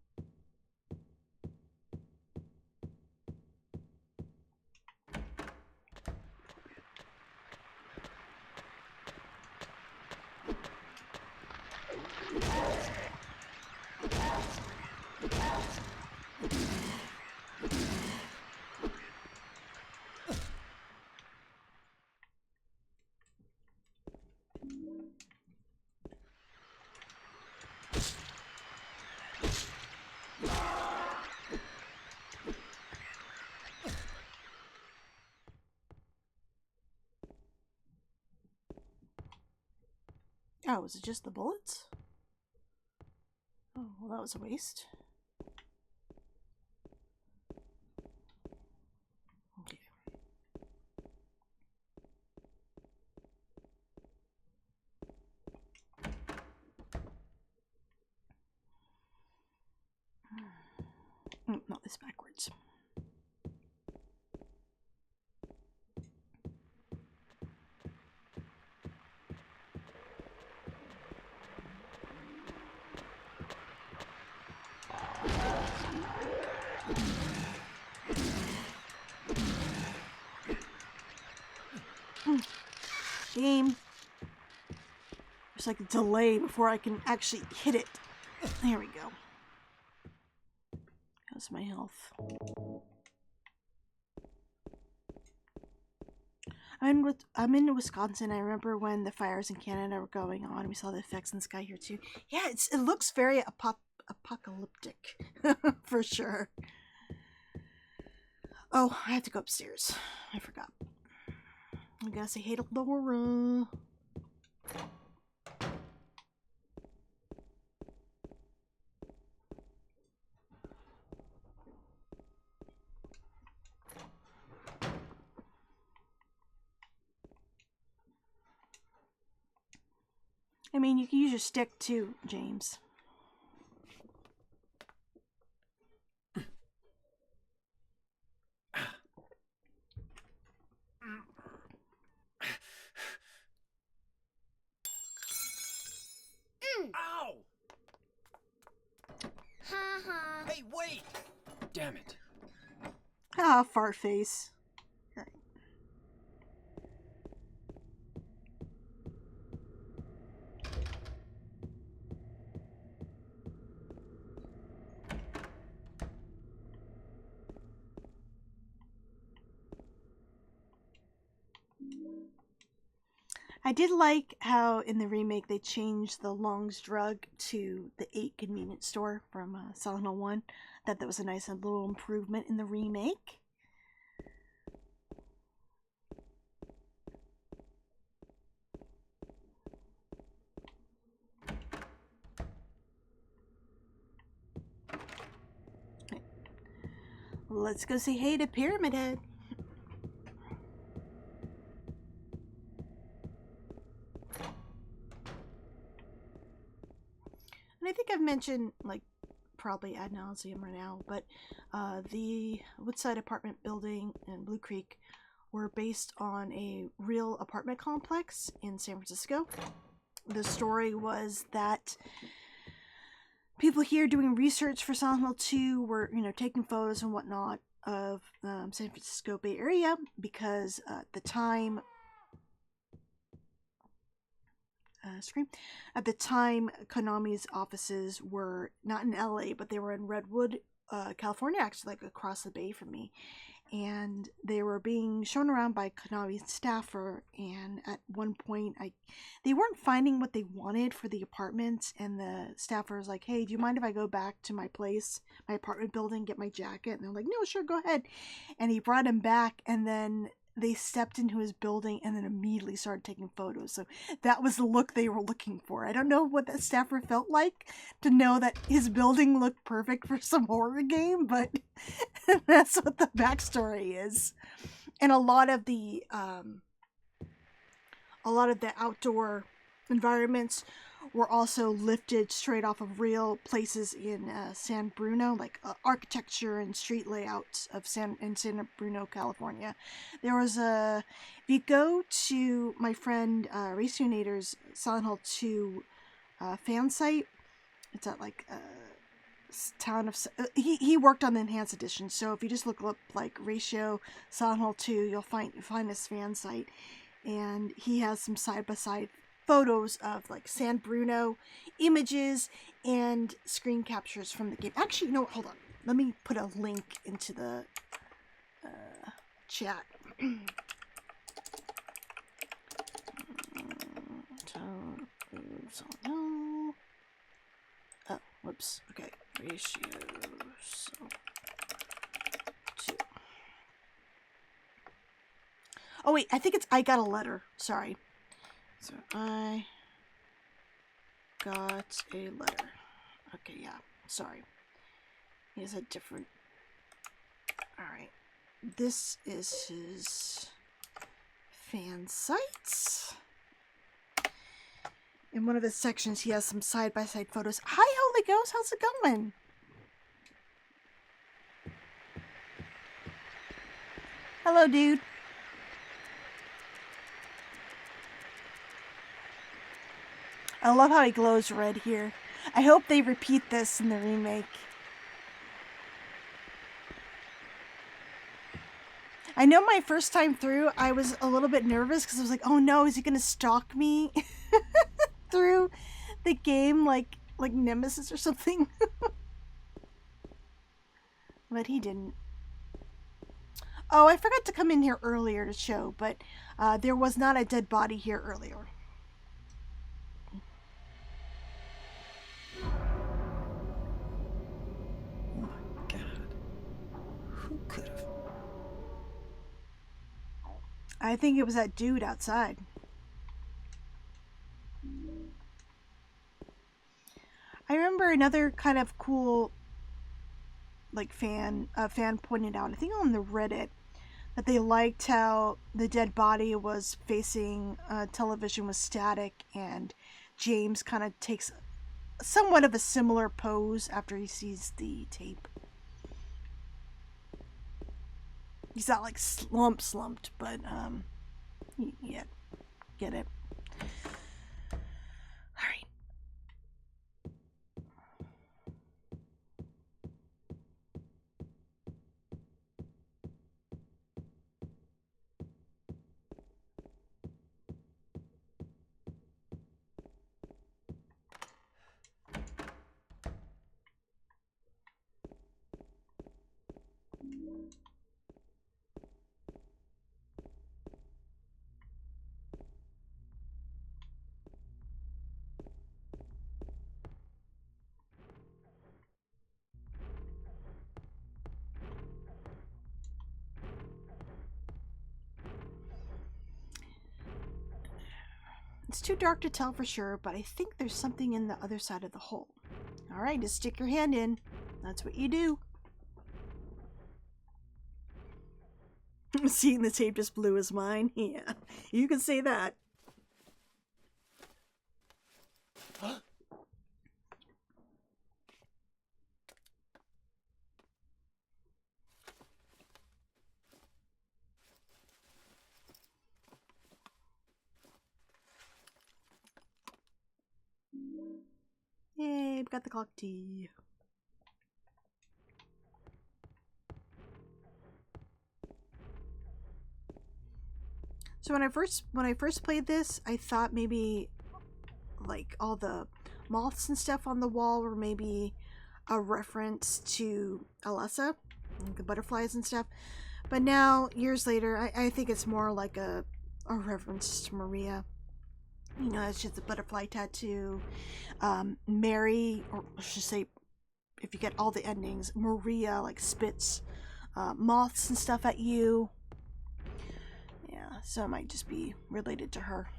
Speaker 7: Oh, was it just the bullets? Oh, well, that was a waste. Okay. Not this backwards. Game. There's like a delay before I can actually hit it. There we go. How's my health? I'm in Wisconsin. I remember when the fires in Canada were going on. We saw the effects in the sky here too. Yeah, it looks very apocalyptic for sure. Oh, I have to go upstairs. I forgot. I gotta say hey to Laura. I mean, you can use your stick too, James.
Speaker 2: Hey, wait!
Speaker 6: Damn it.
Speaker 7: Ah, fart face. Right. I did like how in the remake they changed the Long's Drug to the 8 convenience store from Silent Hill 1. That was a nice little improvement in the remake. Let's go say hey to Pyramid Head. And I think I've mentioned, like, probably ad nauseum right now, but the Woodside apartment building in Blue Creek were based on a real apartment complex in San Francisco. The story was that people here doing research for Silent Hill 2 were, taking photos and whatnot of San Francisco Bay Area because at the time, at the time, Konami's offices were not in LA, but they were in Redwood, California, actually, like across the bay from me. And they were being shown around by Konami's staffer, and at one point they weren't finding what they wanted for the apartments, and the staffer was like, hey, do you mind if I go back to my place, my apartment building, get my jacket? And they're like, no, sure, go ahead. And he brought him back, and then they stepped into his building and then immediately started taking photos. So that was the look they were looking for. I don't know what that staffer felt like to know that his building looked perfect for some horror game, but that's what the backstory is. And a lot of the outdoor environments were also lifted straight off of real places in San Bruno, like architecture and street layouts of San Bruno, California. There was if you go to my friend Racionator's Silent Hill 2 fan site, it's at like town of, he worked on the enhanced edition, so if you just look up like Ratio Silent Hill 2, you'll find his fan site, and he has some side-by-side photos of like San Bruno images and screen captures from the game. Actually, no, hold on. Let me put a link into the chat. Oh, whoops. Okay, Ratio 2. Oh wait, I think it's I Got a Letter. Sorry. So I got a letter. Okay, yeah. Sorry. He has a different... Alright. This is his fan sites. In one of his sections, he has some side-by-side photos. Hi, Holy Ghost. How's it going? Hello, dude. I love how he glows red here. I hope they repeat this in the remake. I know my first time through, I was a little bit nervous because I was like, oh no, is he going to stalk me through the game like Nemesis or something? But he didn't. Oh, I forgot to come in here earlier to show, but there was not a dead body here earlier. I think it was that dude outside. I remember another kind of cool, like, fan pointed out, I think on the Reddit, that they liked how the dead body was facing television with static, and James kind of takes somewhat of a similar pose after he sees the tape. He's not like slumped, but yeah, get it. All right. It's too dark to tell for sure, but I think there's something in the other side of the hole. Alright, just stick your hand in. That's what you do. Seeing the tape just blue as mine? Yeah, you can say that. Yay, we got the clock tea. So when I first played this, I thought maybe like all the moths and stuff on the wall were maybe a reference to Alessa, like the butterflies and stuff. But now, years later, I think it's more like a reference to Maria. You know, it's just a butterfly tattoo. Mary, or I should say, if you get all the endings, Maria like spits moths and stuff at you. Yeah, so it might just be related to her.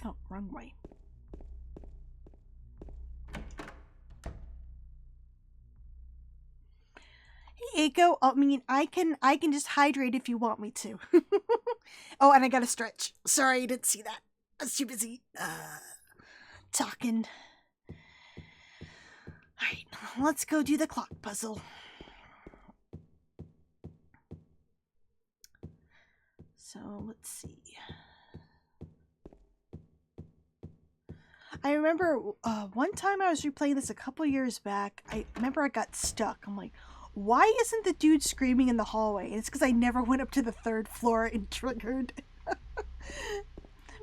Speaker 7: Oh, wrong way. Hey, Eiko. I mean, I can just hydrate if you want me to. Oh, and I gotta stretch. Sorry, I didn't see that. I was too busy talking. Alright, let's go do the clock puzzle. So, let's see. I remember one time I was replaying this a couple years back. I remember I got stuck. I'm like, why isn't the dude screaming in the hallway? And it's because I never went up to the 3rd floor and triggered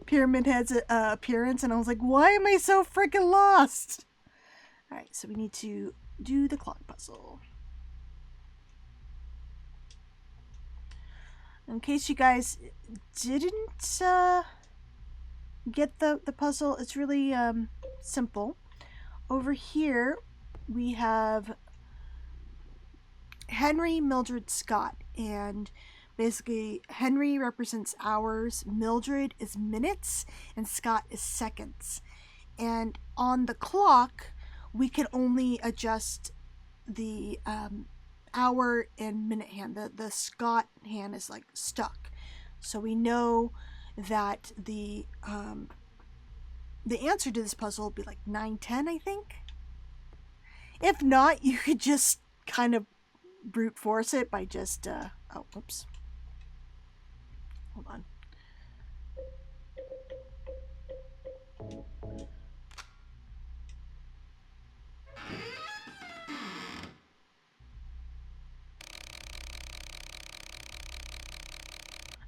Speaker 7: Pyramid Head's appearance. And I was like, why am I so freaking lost? Alright, so we need to do the clock puzzle. In case you guys didn't get the puzzle, it's really simple. Over here we have Henry, Mildred, Scott, and basically Henry represents hours, Mildred is minutes, and Scott is seconds. And on the clock we can only adjust the hour and minute hand. The Scott hand is like stuck, so we know that the answer to this puzzle will be like 9:10, I think. If not, you could just kind of brute force it by just oh, whoops, hold on.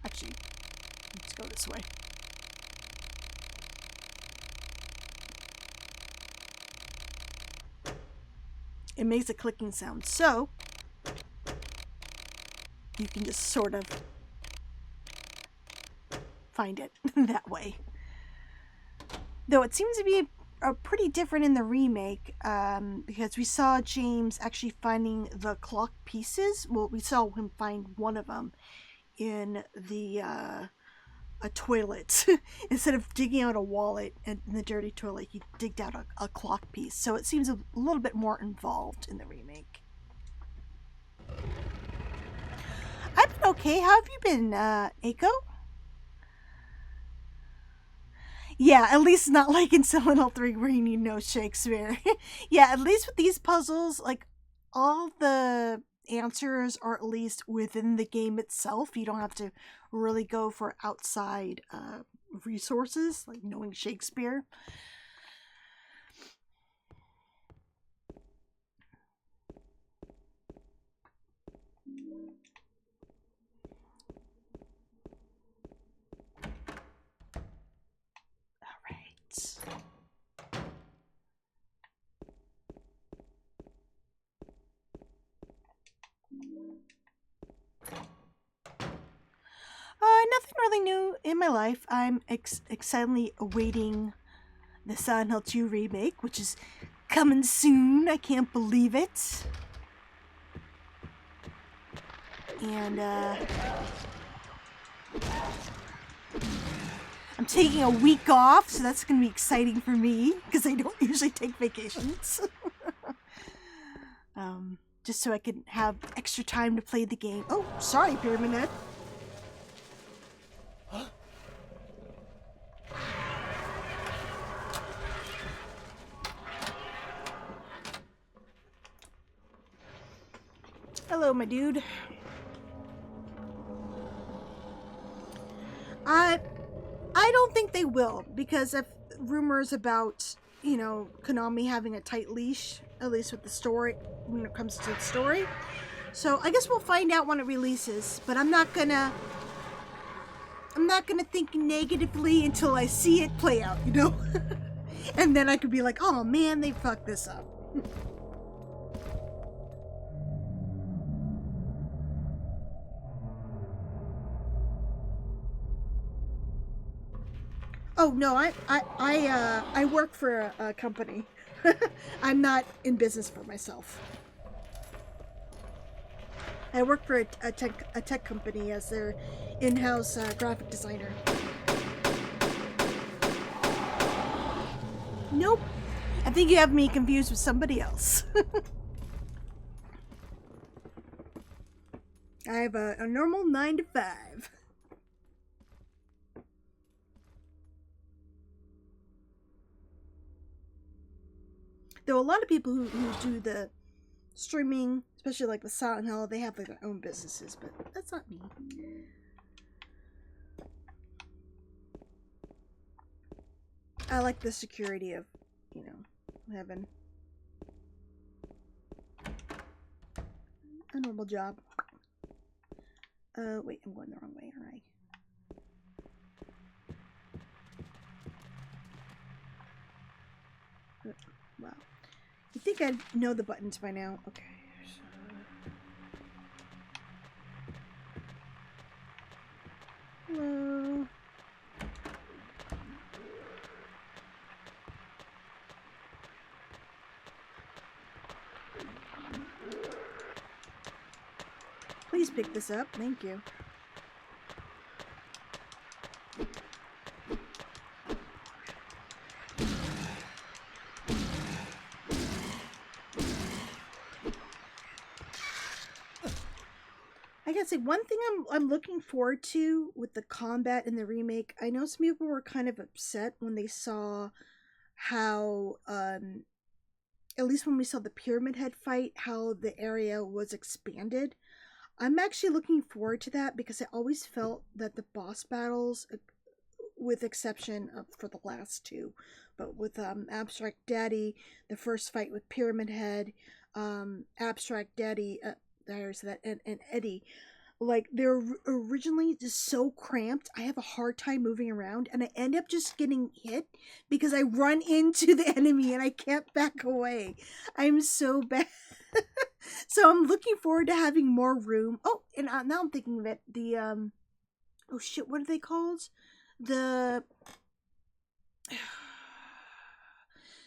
Speaker 7: Actually, let's go this way. It makes a clicking sound, so you can just sort of find it that way. Though it seems to be pretty different in the remake, because we saw James actually finding the clock pieces. Well, we saw him find one of them in the a toilet. Instead of digging out a wallet in the dirty toilet, he digged out a clock piece. So it seems a little bit more involved in the remake. I've been okay. How have you been, Eiko? Yeah, at least not like in Silent Hill 3 where you need no Shakespeare. Yeah, at least with these puzzles, like, all the answers are at least within the game itself. You don't have to really go for outside resources, like knowing Shakespeare. Nothing really new in my life. I'm excitedly awaiting the Silent Hill 2 remake, which is coming soon. I can't believe it. And I'm taking a week off, so that's going to be exciting for me because I don't usually take vacations. Just so I can have extra time to play the game. Oh, sorry, Pyramid Head. Hello, my dude. I don't think they will, because of rumors about, you know, Konami having a tight leash, at least with the story, when it comes to the story. So I guess we'll find out when it releases, but I'm not gonna think negatively until I see it play out, you know? And then I could be like, oh man, they fucked this up. Oh no, I work for a company. I'm not in business for myself. I work for a tech company as their in-house graphic designer. Nope. I think you have me confused with somebody else. I have a normal 9 to 5. Though a lot of people who do the streaming, especially like with Silent Hill, they have like their own businesses, but that's not me. I like the security of, you know, having a normal job. Wait, I'm going the wrong way, alright. Wow. You think I know the buttons by now? Okay. So... Hello. Please pick this up. Thank you. I gotta say, one thing I'm looking forward to with the combat in the remake, I know some people were kind of upset when they saw how, at least when we saw the Pyramid Head fight, how the area was expanded. I'm actually looking forward to that because I always felt that the boss battles, with exception of for the last two, but with Abstract Daddy, the first fight with Pyramid Head, Abstract Daddy, there's that, and Eddie, like they're originally just so cramped. I have a hard time moving around, and I end up just getting hit because I run into the enemy and I can't back away. I'm so bad. So I'm looking forward to having more room. Oh, and now I'm thinking of it. The oh shit, what are they called? The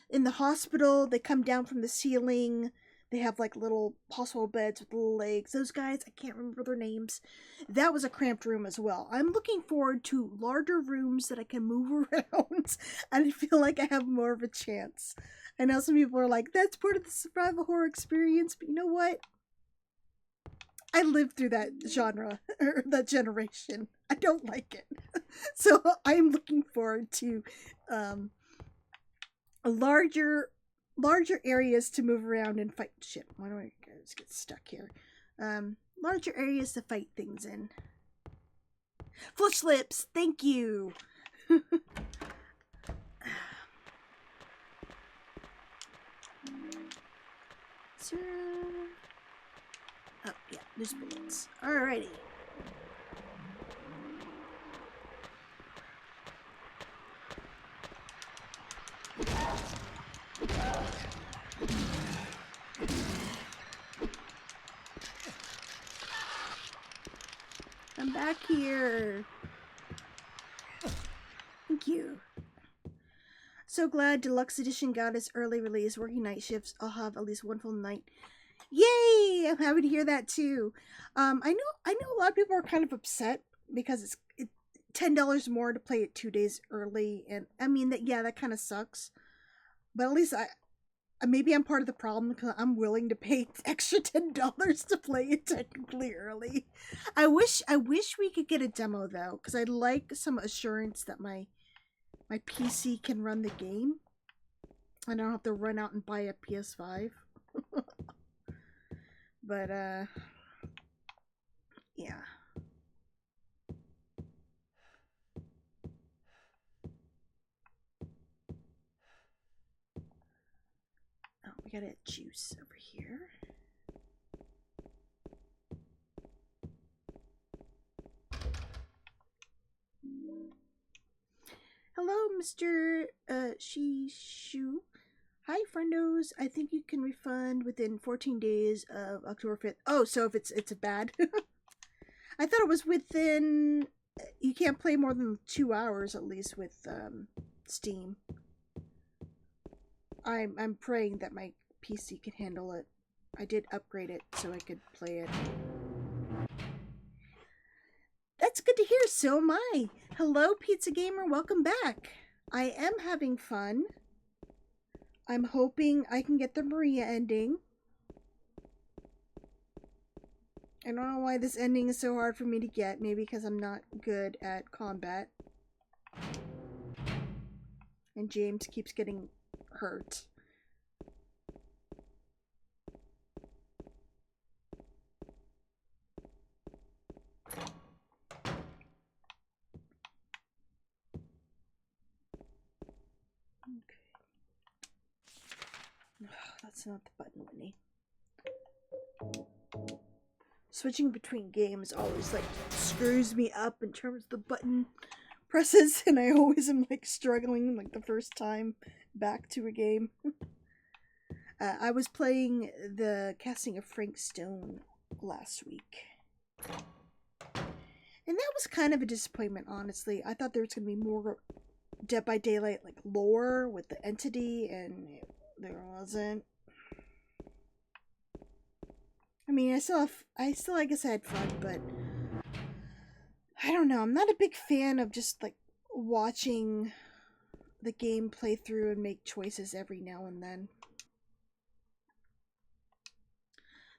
Speaker 7: in the hospital, they come down from the ceiling. They have like little hospital beds with little legs. Those guys, I can't remember their names. That was a cramped room as well. I'm looking forward to larger rooms that I can move around and I feel like I have more of a chance. I know some people are like, that's part of the survival horror experience, but you know what? I lived through that genre, or that generation. I don't like it. So I'm looking forward to a larger areas to move around and fight. Shit, why do I just get stuck here? Larger areas to fight things in. Flush lips, thank you. Oh, yeah, there's bullets. Alrighty. I'm back here. Thank you. So glad Deluxe Edition got its early release. Working night shifts, I'll have at least one full night. Yay! I'm happy to hear that too. I know a lot of people are kind of upset because $10 more to play it 2 days early, and I mean that kind of sucks. But at least maybe I'm part of the problem because I'm willing to pay extra $10 to play it technically early. I wish we could get a demo though, because I'd like some assurance that my PC can run the game. I don't have to run out and buy a PS5. But yeah. Oh, we got a juice over here. Hello, Mr. Shishu. Hi, friendos. I think you can refund within 14 days of October 5th. Oh, so if it's bad. I thought it was within... You can't play more than 2 hours, at least, with Steam. I'm praying that my PC can handle it. I did upgrade it so I could play it. That's good to hear, so am I. Hello, Pizza Gamer, welcome back. I am having fun. I'm hoping I can get the Maria ending. I don't know why this ending is so hard for me to get. Maybe because I'm not good at combat. And James keeps getting hurt. That's not the button, Whitney. Switching between games always like screws me up in terms of the button presses, and I always am like struggling like the first time back to a game. I was playing the casting of Frank Stone last week, and that was kind of a disappointment, honestly. I thought there was going to be more Dead by Daylight like lore with the entity, and there wasn't. I mean, I still I guess I had fun, but I don't know. I'm not a big fan of just like watching the game play through and make choices every now and then.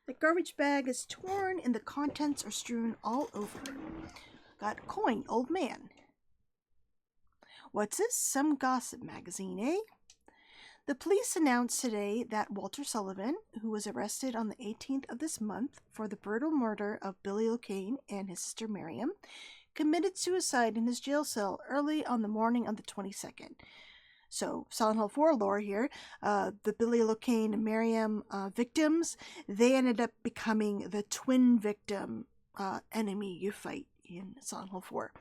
Speaker 7: The garbage bag is torn and the contents are strewn all over. Got a coin, old man. What's this? Some gossip magazine, eh? The police announced today that Walter Sullivan, who was arrested on the 18th of this month for the brutal murder of Billy O'Kane and his sister Miriam, committed suicide in his jail cell early on the morning of the 22nd. So, Silent Hill 4 lore here, the Billy O'Kane and Miriam victims, they ended up becoming the twin victim enemy you fight in Silent Hill 4.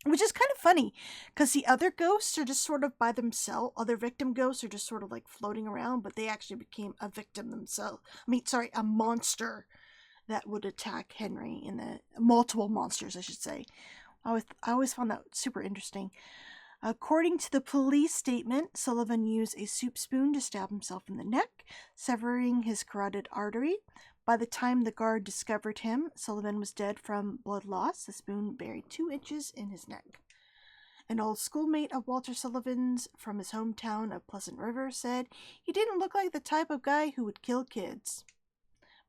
Speaker 7: Which is kind of funny, because the other ghosts are just sort of by themselves. Other victim ghosts are just sort of like floating around, but they actually became a victim themselves. A monster that would attack Henry in the multiple monsters, I should say. I always found that super interesting. According to the police statement, Sullivan used a soup spoon to stab himself in the neck, severing his carotid artery. By the time the guard discovered him, Sullivan was dead from blood loss. The spoon buried 2 inches in his neck. An old schoolmate of Walter Sullivan's from his hometown of Pleasant River said he didn't look like the type of guy who would kill kids.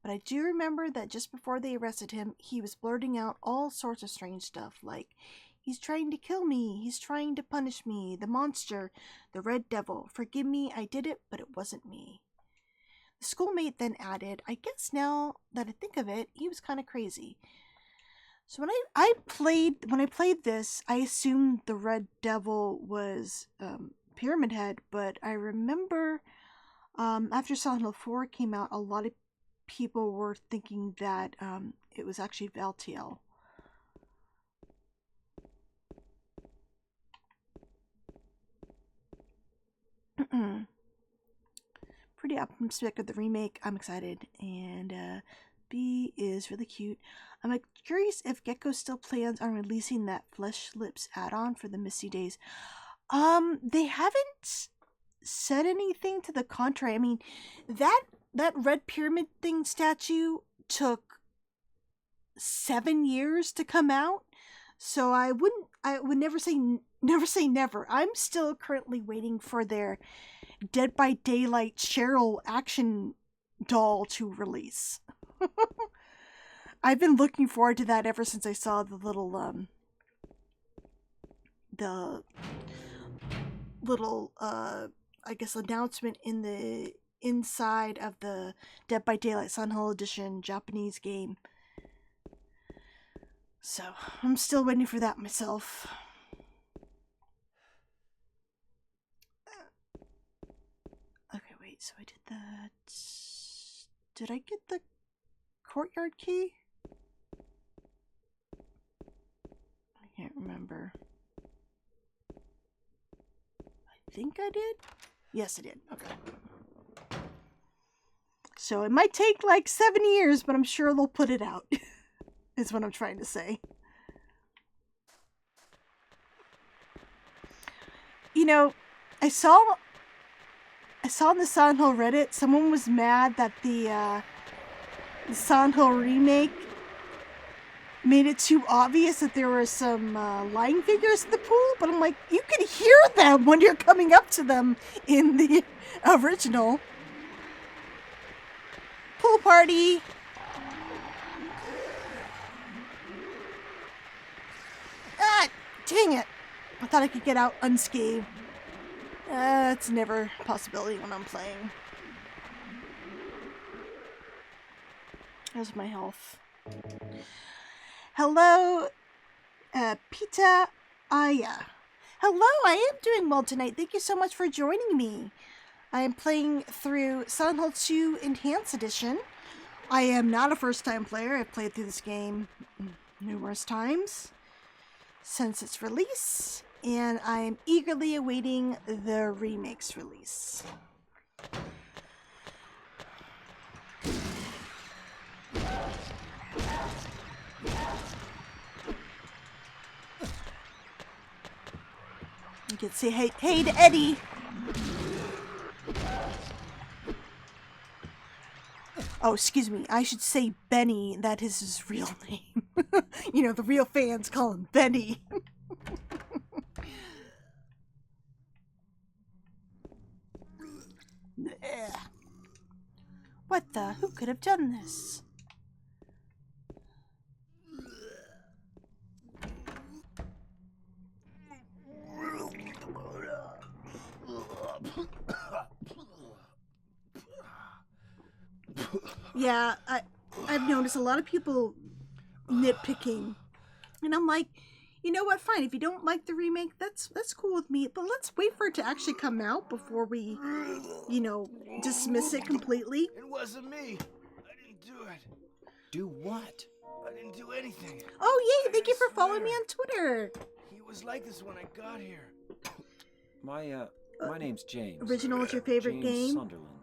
Speaker 7: But I do remember that just before they arrested him, he was blurting out all sorts of strange stuff like, "He's trying to kill me. He's trying to punish me. The monster. The red devil. Forgive me. I did it, but it wasn't me." The schoolmate then added, "I guess now that I think of it, he was kind of crazy." So when I played this, I assumed the red devil was Pyramid Head, but I remember after Silent Hill 4 came out, a lot of people were thinking that it was actually Valtiel. Pretty optimistic of the remake. I'm excited, and B is really cute. I'm curious if Gecko still plans on releasing that Flesh Lips add-on for the Misty Days. They haven't said anything to the contrary. I mean, that red pyramid statue took 7 years to come out, So I would never say never. I'm still currently waiting for their Dead by Daylight Cheryl action doll to release. I've been looking forward to that ever since I saw the little I guess announcement in the inside of the Dead by Daylight Sun Hill Edition Japanese game. So, I'm still waiting for that myself. Okay, wait, so I did that. Did I get the courtyard key? I can't remember. I think I did? Yes, I did. Okay. So it might take like 7 years, but I'm sure they'll put it out. Is what I'm trying to say. You know, I saw on the Silent Hill Reddit, someone was mad that the Silent Hill remake made it too obvious that there were some lying figures in the pool, but I'm like, you can hear them when you're coming up to them in the original. Pool party! Ah, dang it! I thought I could get out unscathed. It's never a possibility when I'm playing. How's my health? Hello, Pita Aya. Hello, I am doing well tonight. Thank you so much for joining me. I am playing through Silent Hill 2 Enhanced Edition. I am not a first-time player. I've played through this game numerous times since its release, and I am eagerly awaiting the remake's release. You can say hey to Eddie. Oh, excuse me. I should say Benny. That is his real name. You know, the real fans call him Benny. What the? Who could have done this? Yeah, I've noticed a lot of people nitpicking, and I'm like, you know what? Fine, if you don't like the remake, that's cool with me. But let's wait for it to actually come out before we, you know, dismiss it completely.
Speaker 4: It wasn't me. I didn't do it.
Speaker 6: Do what?
Speaker 4: I didn't do anything.
Speaker 7: Oh yay! Thank you for following me on Twitter.
Speaker 4: He was like this when I got here.
Speaker 6: My name's James.
Speaker 7: Original is your favorite
Speaker 6: James
Speaker 7: game?
Speaker 6: Sunderland.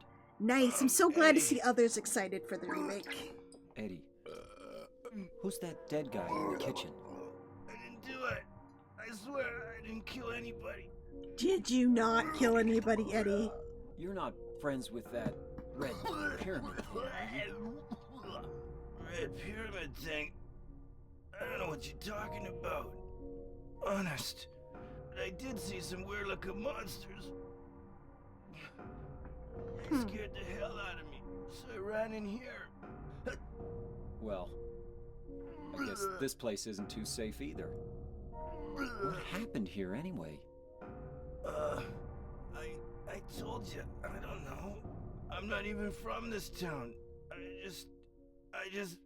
Speaker 7: Nice. I'm so glad to see others excited for the remake.
Speaker 6: Eddie, who's that dead guy in the kitchen?
Speaker 4: I didn't do it. I swear I didn't kill anybody.
Speaker 7: Did you not kill anybody, Eddie?
Speaker 6: You're not friends with that red pyramid thing, are you?
Speaker 4: Red pyramid thing? I don't know what you're talking about. Honest. But I did see some weird looking monsters. They scared the hell out of me, so I ran in here.
Speaker 6: Well, I guess this place isn't too safe either. What happened here anyway?
Speaker 4: I told you, I don't know. I'm not even from this town. I just...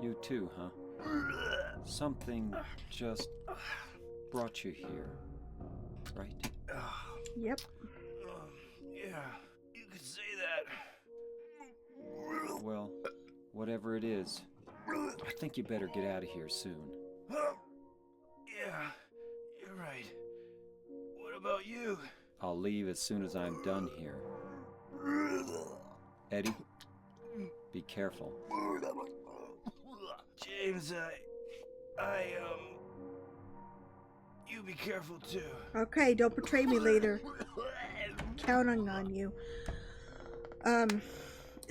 Speaker 6: You too, huh? Something just brought you here, right?
Speaker 7: Yep.
Speaker 4: Yeah, you could say that.
Speaker 6: Well, whatever it is, I think you better get out of here soon.
Speaker 4: Yeah, you're right. What about you?
Speaker 6: I'll leave as soon as I'm done here. Eddie, be careful.
Speaker 4: James, you be careful too.
Speaker 7: Okay, don't betray me later. Counting on you.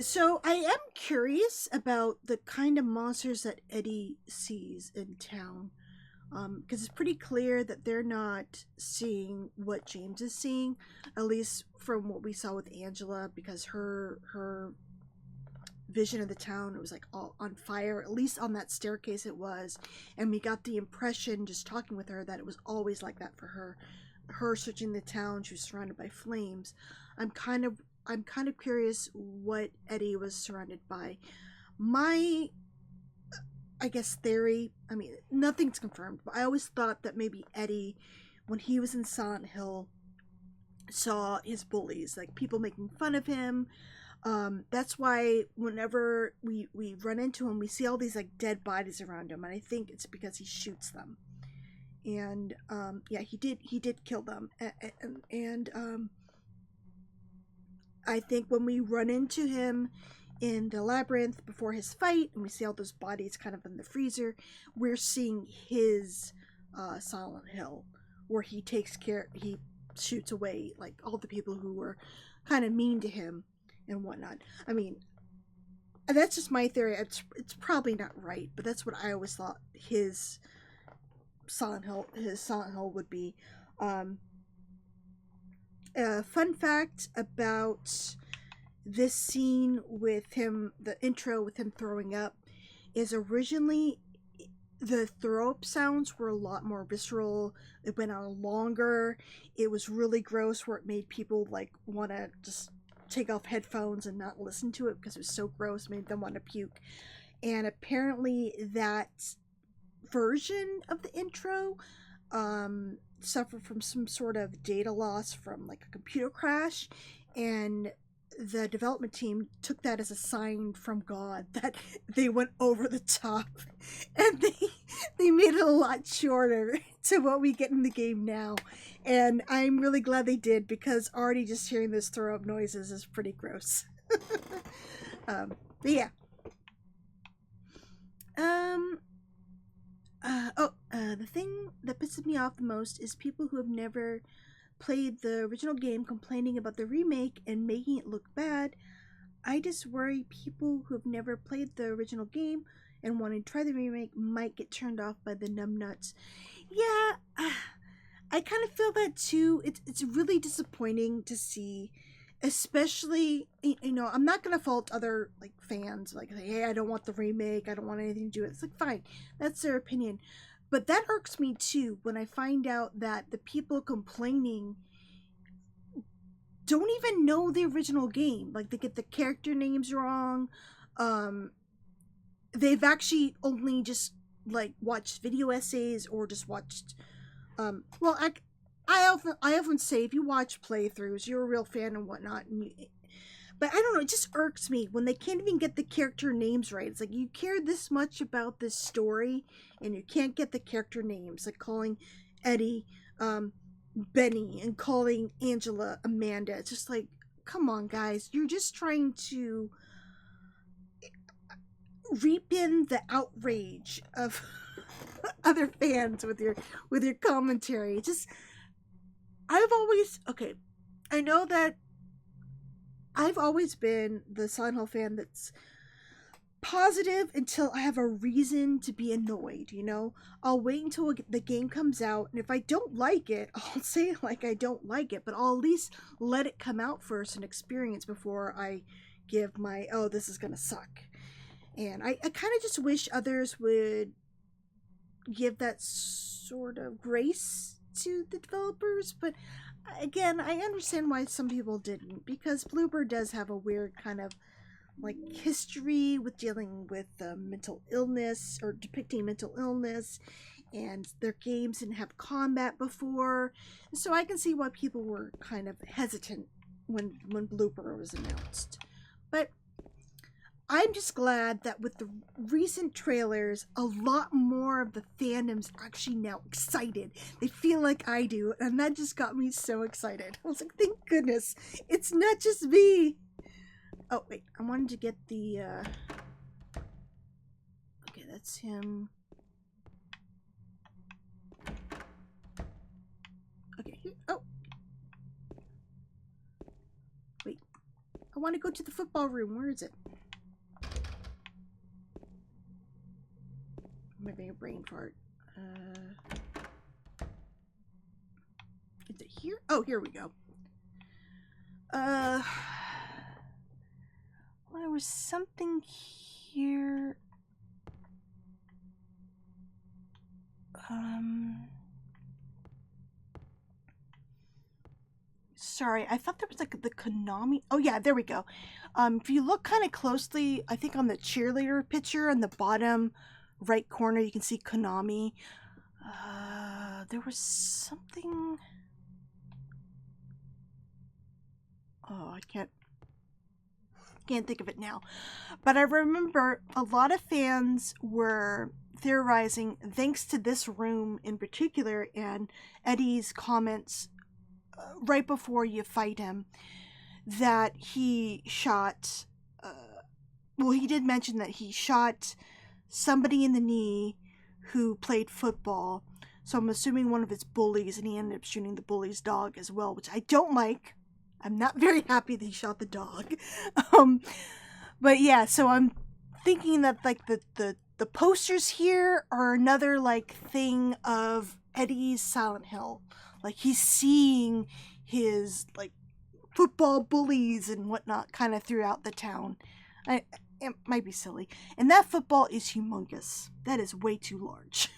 Speaker 7: So I am curious about the kind of monsters that Eddie sees in town. Because it's pretty clear that they're not seeing what James is seeing, at least from what we saw with Angela, because her vision of the town, it was like all on fire, at least on that staircase it was, and we got the impression just talking with her that it was always like that for her searching the town. She was surrounded by flames. I'm kind of curious what Eddie was surrounded by. My, I guess, theory, I mean, nothing's confirmed, but I always thought that maybe Eddie, when he was in Silent Hill, saw his bullies, like people making fun of him. That's why whenever we run into him, we see all these like dead bodies around him, and I think it's because he shoots them. And yeah, he did kill them, and I think when we run into him in the labyrinth before his fight, and we see all those bodies kind of in the freezer, we're seeing his Silent Hill, where he shoots away like all the people who were kind of mean to him and whatnot. I mean, that's just my theory. It's probably not right, but that's what I always thought his Silent Hill would be. Fun fact about this scene with him, the intro with him throwing up, is originally the throw up sounds were a lot more visceral. It went on longer. It was really gross, where it made people like want to just take off headphones and not listen to it because it was so gross, made them want to puke. And apparently that version of the intro suffered from some sort of data loss from like a computer crash, and the development team took that as a sign from God that they went over the top, and they made it a lot shorter to what we get in the game now. And I'm really glad they did, because already just hearing those throw up noises is pretty gross. But yeah. The thing that pisses me off the most is people who have never played the original game complaining about the remake and making it look bad. I just worry people who have never played the original game and want to try the remake might get turned off by the numbnuts. Yeah, I kind of feel that too. It's really disappointing to see, especially, you know, I'm not gonna fault other like fans, like, hey, I don't want the remake, I don't want anything to do it. It's like, fine, that's their opinion. But that irks me too when I find out that the people complaining don't even know the original game. Like, they get the character names wrong. They've actually only just like watched video essays or just watched well, I often say, if you watch playthroughs, you're a real fan and whatnot, but I don't know, it just irks me when they can't even get the character names right. It's like, you care this much about this story and you can't get the character names, like calling Eddie Benny and calling Angela Amanda. It's just like, come on guys, you're just trying to reap in the outrage of other fans with your commentary. Just, I know that I've always been the Silent Hill fan that's positive until I have a reason to be annoyed, you know? I'll wait until the game comes out, and if I don't like it, I'll say like I don't like it, but I'll at least let it come out first and experience before I give my, oh, this is gonna suck. And I kind of just wish others would give that sort of grace to the developers, but again, I understand why some people didn't, because Bloober does have a weird kind of like history with dealing with mental illness, or depicting mental illness, and their games didn't have combat before, so I can see why people were kind of hesitant when Bloober was announced. But I'm just glad that with the recent trailers, a lot more of the fandom's actually now excited. They feel like I do, and that just got me so excited. I was like, thank goodness, it's not just me. Oh, wait, I wanted to get the, okay, that's him. Okay, here, oh. Wait, I want to go to the football room. Where is it? I'm having a brain fart. Is it here? Oh, here we go. Well, there was something here. Sorry, I thought there was like the Konami. Oh yeah, there we go. If you look kind of closely, I think on the cheerleader picture in the bottom right corner, you can see Konami. There was something. Oh, I can't think of it now. But I remember a lot of fans were theorizing, thanks to this room in particular, and Eddie's comments right before you fight him, that he shot, well, he did mention that he shot somebody in the knee who played football. So I'm assuming one of his bullies, and he ended up shooting the bully's dog as well, which I don't like. I'm not very happy that he shot the dog. But yeah, so I'm thinking that like the posters here are another like thing of Eddie's Silent Hill. Like he's seeing his like football bullies and whatnot kind of throughout the town. It might be silly. And that football is humongous. That is way too large.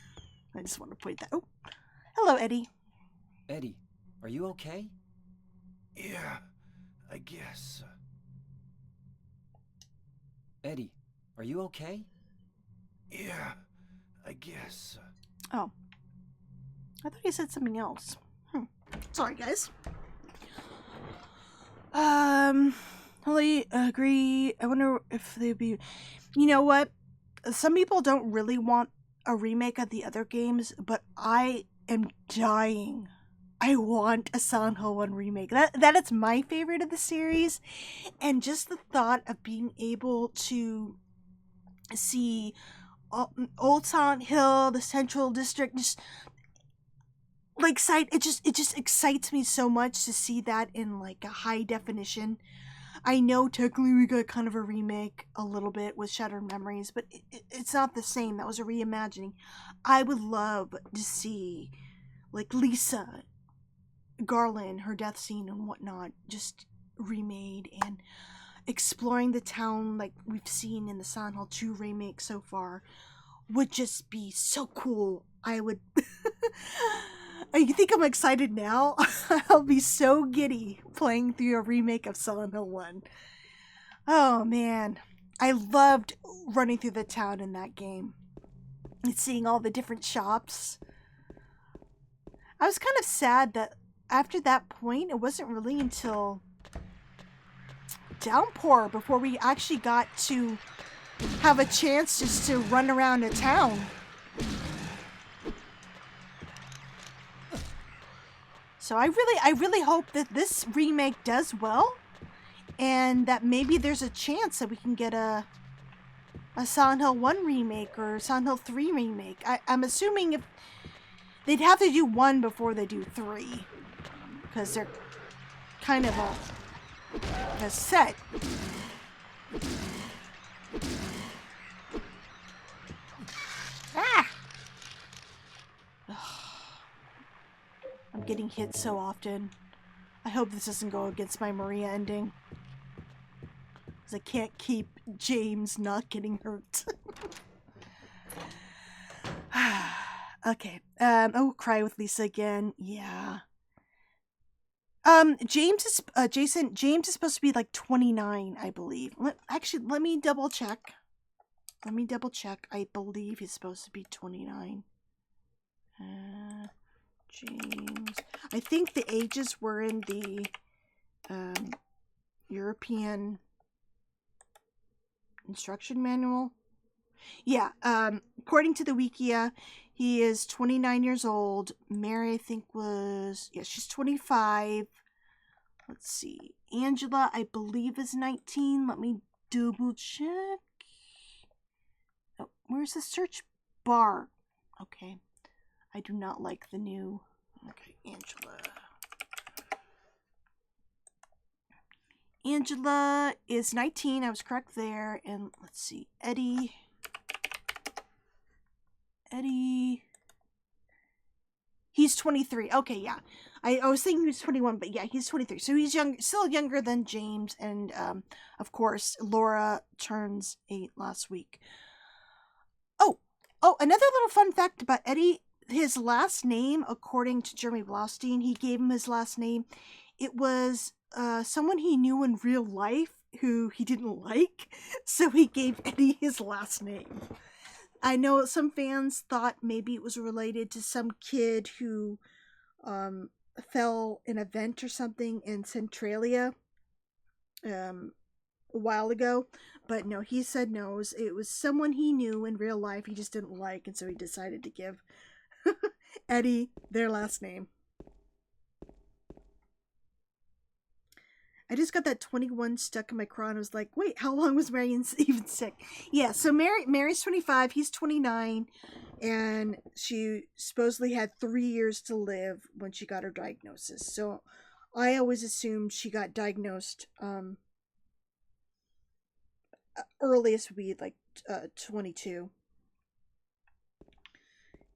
Speaker 7: I just want to point that. Oh, hello, Eddie.
Speaker 6: Eddie, are you okay?
Speaker 4: Yeah, I guess.
Speaker 6: Eddie, are you okay?
Speaker 4: Yeah, I guess.
Speaker 7: Oh. I thought he said something else. Sorry, guys. Totally agree. I wonder if they'd be... You know what? Some people don't really want a remake of the other games, but I am dying. I want a Silent Hill 1 remake. That is my favorite of the series. And just the thought of being able to see Old Silent Hill, the Central District, just like it just excites me so much to see that in like a high definition. I know technically we got kind of a remake a little bit with Shattered Memories, but it's not the same. That was a reimagining. I would love to see like Lisa Garland, her death scene and whatnot, just remade and exploring the town like we've seen in the Silent Hill 2 remake so far would just be so cool. I would... You think I'm excited now? I'll be so giddy playing through a remake of Silent Hill 1. Oh man, I loved running through the town in that game and seeing all the different shops. I was kind of sad that after that point, it wasn't really until Downpour before we actually got to have a chance just to run around a town. So I really hope that this remake does well, and that maybe there's a chance that we can get a Silent Hill 1 remake or Silent Hill 3 remake. I'm assuming if they'd have to do 1 before they do 3, because they're kind of a set. Ah! I'm getting hit so often. I hope this doesn't go against my Maria ending, because I can't keep James not getting hurt. Okay. Oh, cry with Lisa again. Yeah. James is James is supposed to be like 29, I believe. Let me double check. I believe he's supposed to be 29. James. I think the ages were in the European instruction manual. Yeah, according to the Wikia, he is 29 years old. Mary, I think, she's 25. Let's see. Angela, I believe, is 19. Let me double check. Oh, where's the search bar? Okay. I do not like the new... Okay, Angela is 19. I was correct there. And let's see. Eddie. He's 23. Okay, yeah. I was thinking he was 21, but yeah, he's 23. So he's still younger than James. And, of course, Laura turns 8 last week. Oh, another little fun fact about Eddie. His last name, according to Jeremy Blaustein, he gave him his last name. It was someone he knew in real life who he didn't like. So he gave Eddie his last name. I know some fans thought maybe it was related to some kid who fell in a vent or something in Centralia a while ago. But no, he said no. It was someone he knew in real life he just didn't like, and so he decided to give Eddie their last name. I just got that 21 stuck in my craw and I was like, wait, how long was Mary even sick? Yeah, so Mary's 25, he's 29, and she supposedly had 3 years to live when she got her diagnosis. So I always assumed she got diagnosed earliest would be like 22.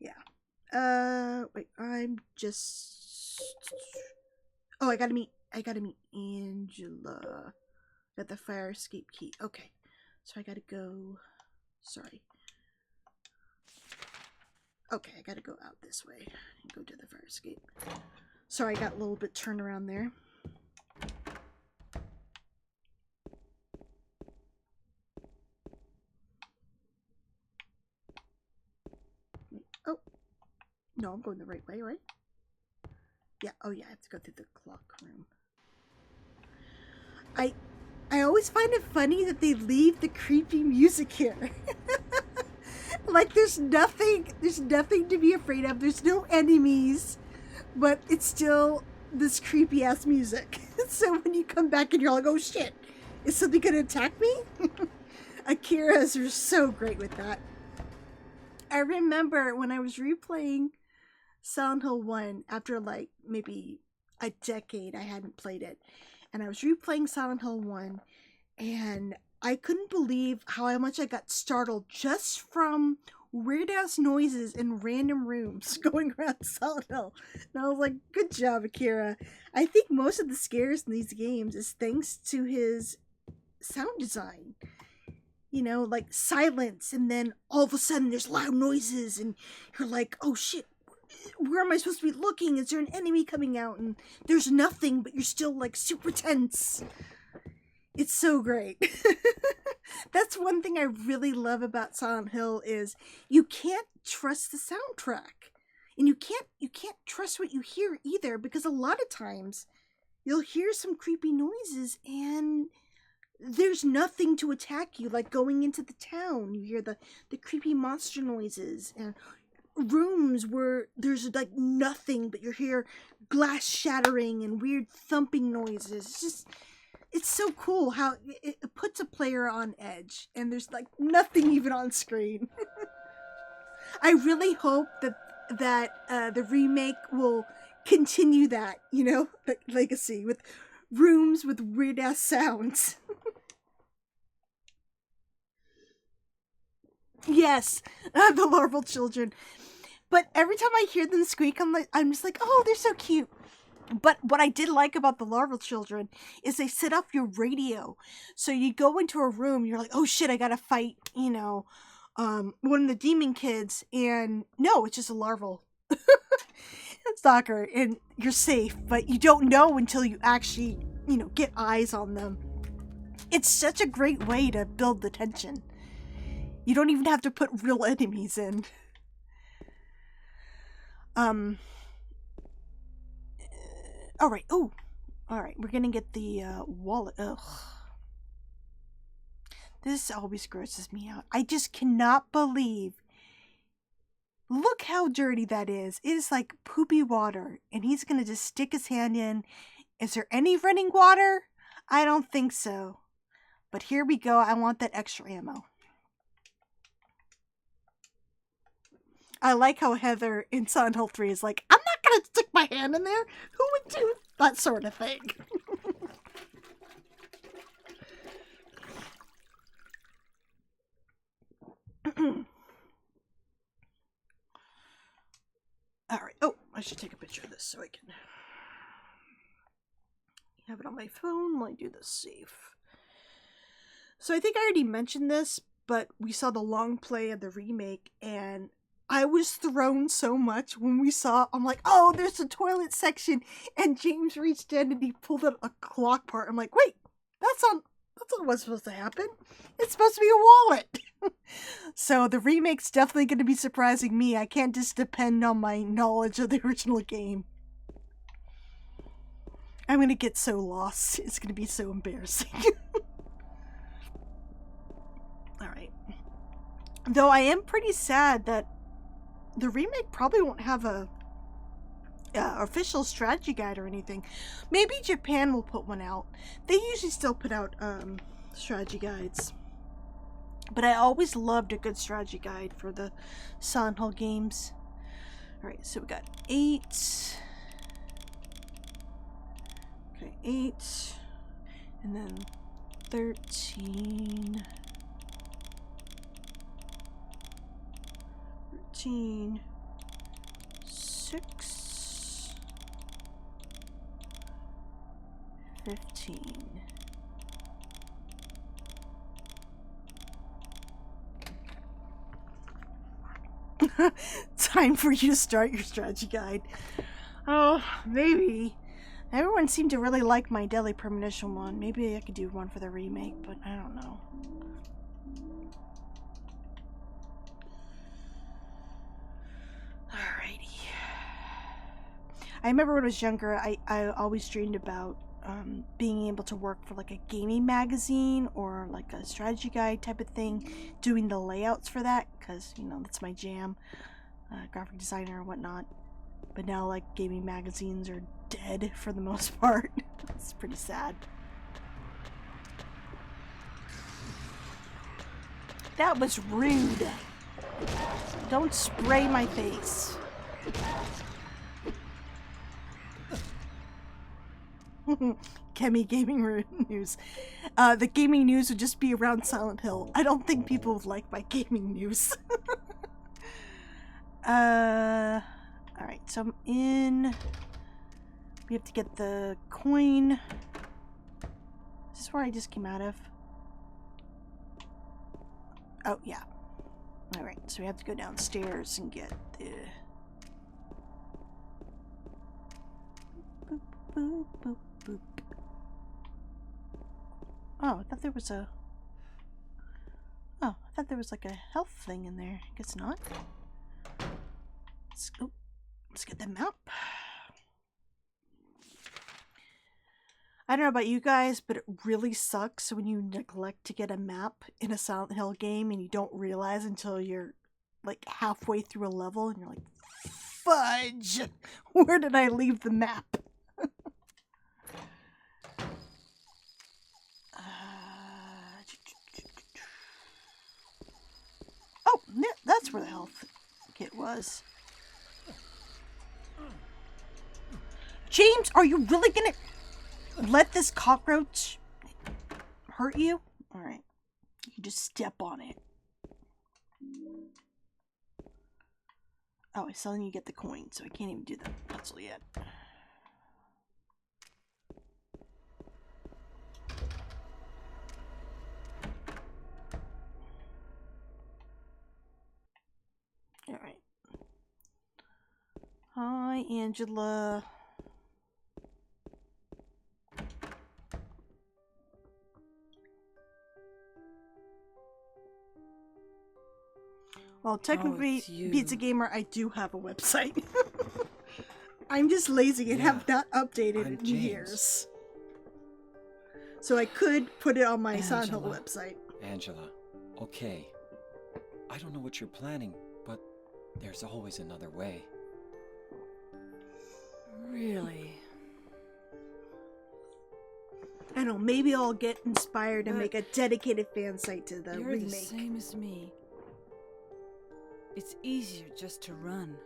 Speaker 7: Yeah. Wait, I'm just... Oh, I gotta meet Angela. Got the fire escape key. Okay. So I gotta go... Sorry. Okay, I gotta go out this way and go to the fire escape. Sorry, I got a little bit turned around there. Oh. No, I'm going the right way, right? Yeah, oh yeah, I have to go through the clock room. I always find it funny that they leave the creepy music here. Like there's nothing to be afraid of. There's no enemies, but it's still this creepy ass music. So when you come back and you're like, oh shit, is something gonna attack me? Akira's are so great with that. I remember when I was replaying Silent Hill 1 after like maybe a decade I hadn't played it, and I was replaying Silent Hill 1, and I couldn't believe how much I got startled just from weird ass noises in random rooms going around Silent Hill. And I was like, good job, Akira. I think most of the scares in these games is thanks to his sound design. You know, like silence, and then all of a sudden there's loud noises, and you're like, oh shit, where am I supposed to be looking? Is there an enemy coming out? And there's nothing, but you're still like super tense. It's so great. That's one thing I really love about Silent Hill is you can't trust the soundtrack. And you can't trust what you hear either, because a lot of times you'll hear some creepy noises and there's nothing to attack you. Like going into the town, you hear the creepy monster noises, and rooms where there's like nothing, but you hear glass shattering and weird thumping noises. It's so cool how it puts a player on edge, and there's like nothing even on screen. I really hope that the remake will continue that, you know, the legacy with rooms with weird ass sounds. Yes, the larval children. But every time I hear them squeak, I'm just like, oh, they're so cute. But what I did like about the larval children is they set off your radio. So you go into a room, you're like, oh shit, I gotta fight, you know, one of the demon kids. And no, it's just a larval stalker, and you're safe. But you don't know until you actually, you know, get eyes on them. It's such a great way to build the tension. You don't even have to put real enemies in. Alright, oh. Alright, we're gonna get the wallet. Ugh. This always grosses me out. I just cannot believe. Look how dirty that is. It is like poopy water. And he's gonna just stick his hand in. Is there any running water? I don't think so. But here we go. I want that extra ammo. I like how Heather in Silent Hill 3 is like, I'm not gonna stick my hand in there. Who would do that sort of thing? Alright. Oh, I should take a picture of this so I can have it on my phone while I do the save. So I think I already mentioned this, but we saw the long play of the remake, and I was thrown so much when we saw, I'm like, oh, there's a toilet section, and James reached in and he pulled out a clock part. I'm like, wait, that's not what's supposed to happen. It's supposed to be a wallet. So the remake's definitely going to be surprising me. I can't just depend on my knowledge of the original game. I'm going to get so lost. It's going to be so embarrassing. Alright. Though I am pretty sad that the remake probably won't have a official strategy guide or anything. Maybe Japan will put one out. They usually still put out strategy guides. But I always loved a good strategy guide for the Silent Hill games. Alright, so we got 8. Okay, 8. And then 13. 13. 6. 15. Time for you to start your strategy guide. Oh, maybe. Everyone seemed to really like my Deadly Premonition one. Maybe I could do one for the remake, but I don't know. Alrighty. I remember when I was younger, I always dreamed about being able to work for like a gaming magazine or like a strategy guide type of thing, doing the layouts for that, because, you know, that's my jam, graphic designer and whatnot. But now, like, gaming magazines are dead for the most part. It's pretty sad. That was rude. Don't spray my face. Kemi Gaming News. The gaming news would just be around Silent Hill. I don't think people would like my gaming news. Alright, so I'm in. We have to get the coin. Is this where I just came out of? Oh, yeah. Alright, so we have to go downstairs and get the... Boop, boop, boop, boop. Oh, I thought there was a... Oh, I thought there was like a health thing in there. I guess not. Let's get the map. I don't know about you guys, but it really sucks when you neglect to get a map in a Silent Hill game and you don't realize until you're like halfway through a level and you're like, fudge! Where did I leave the map? Oh, that's where the health kit was. James, are you really gonna let this cockroach hurt you? Alright. You just step on it. Oh, I still need to get the coin, so I can't even do the puzzle yet. Alright. Hi, Angela. Well, technically, Pizza Gamer, I do have a website. I'm just lazy and have not updated it in years. So I could put it on my Silent Hill website.
Speaker 6: Angela, okay. I don't know what you're planning, but there's always another way.
Speaker 8: Really?
Speaker 7: I don't know, maybe I'll get inspired and make a dedicated fan site to the remake.
Speaker 8: You're the same as me. It's easier just to run.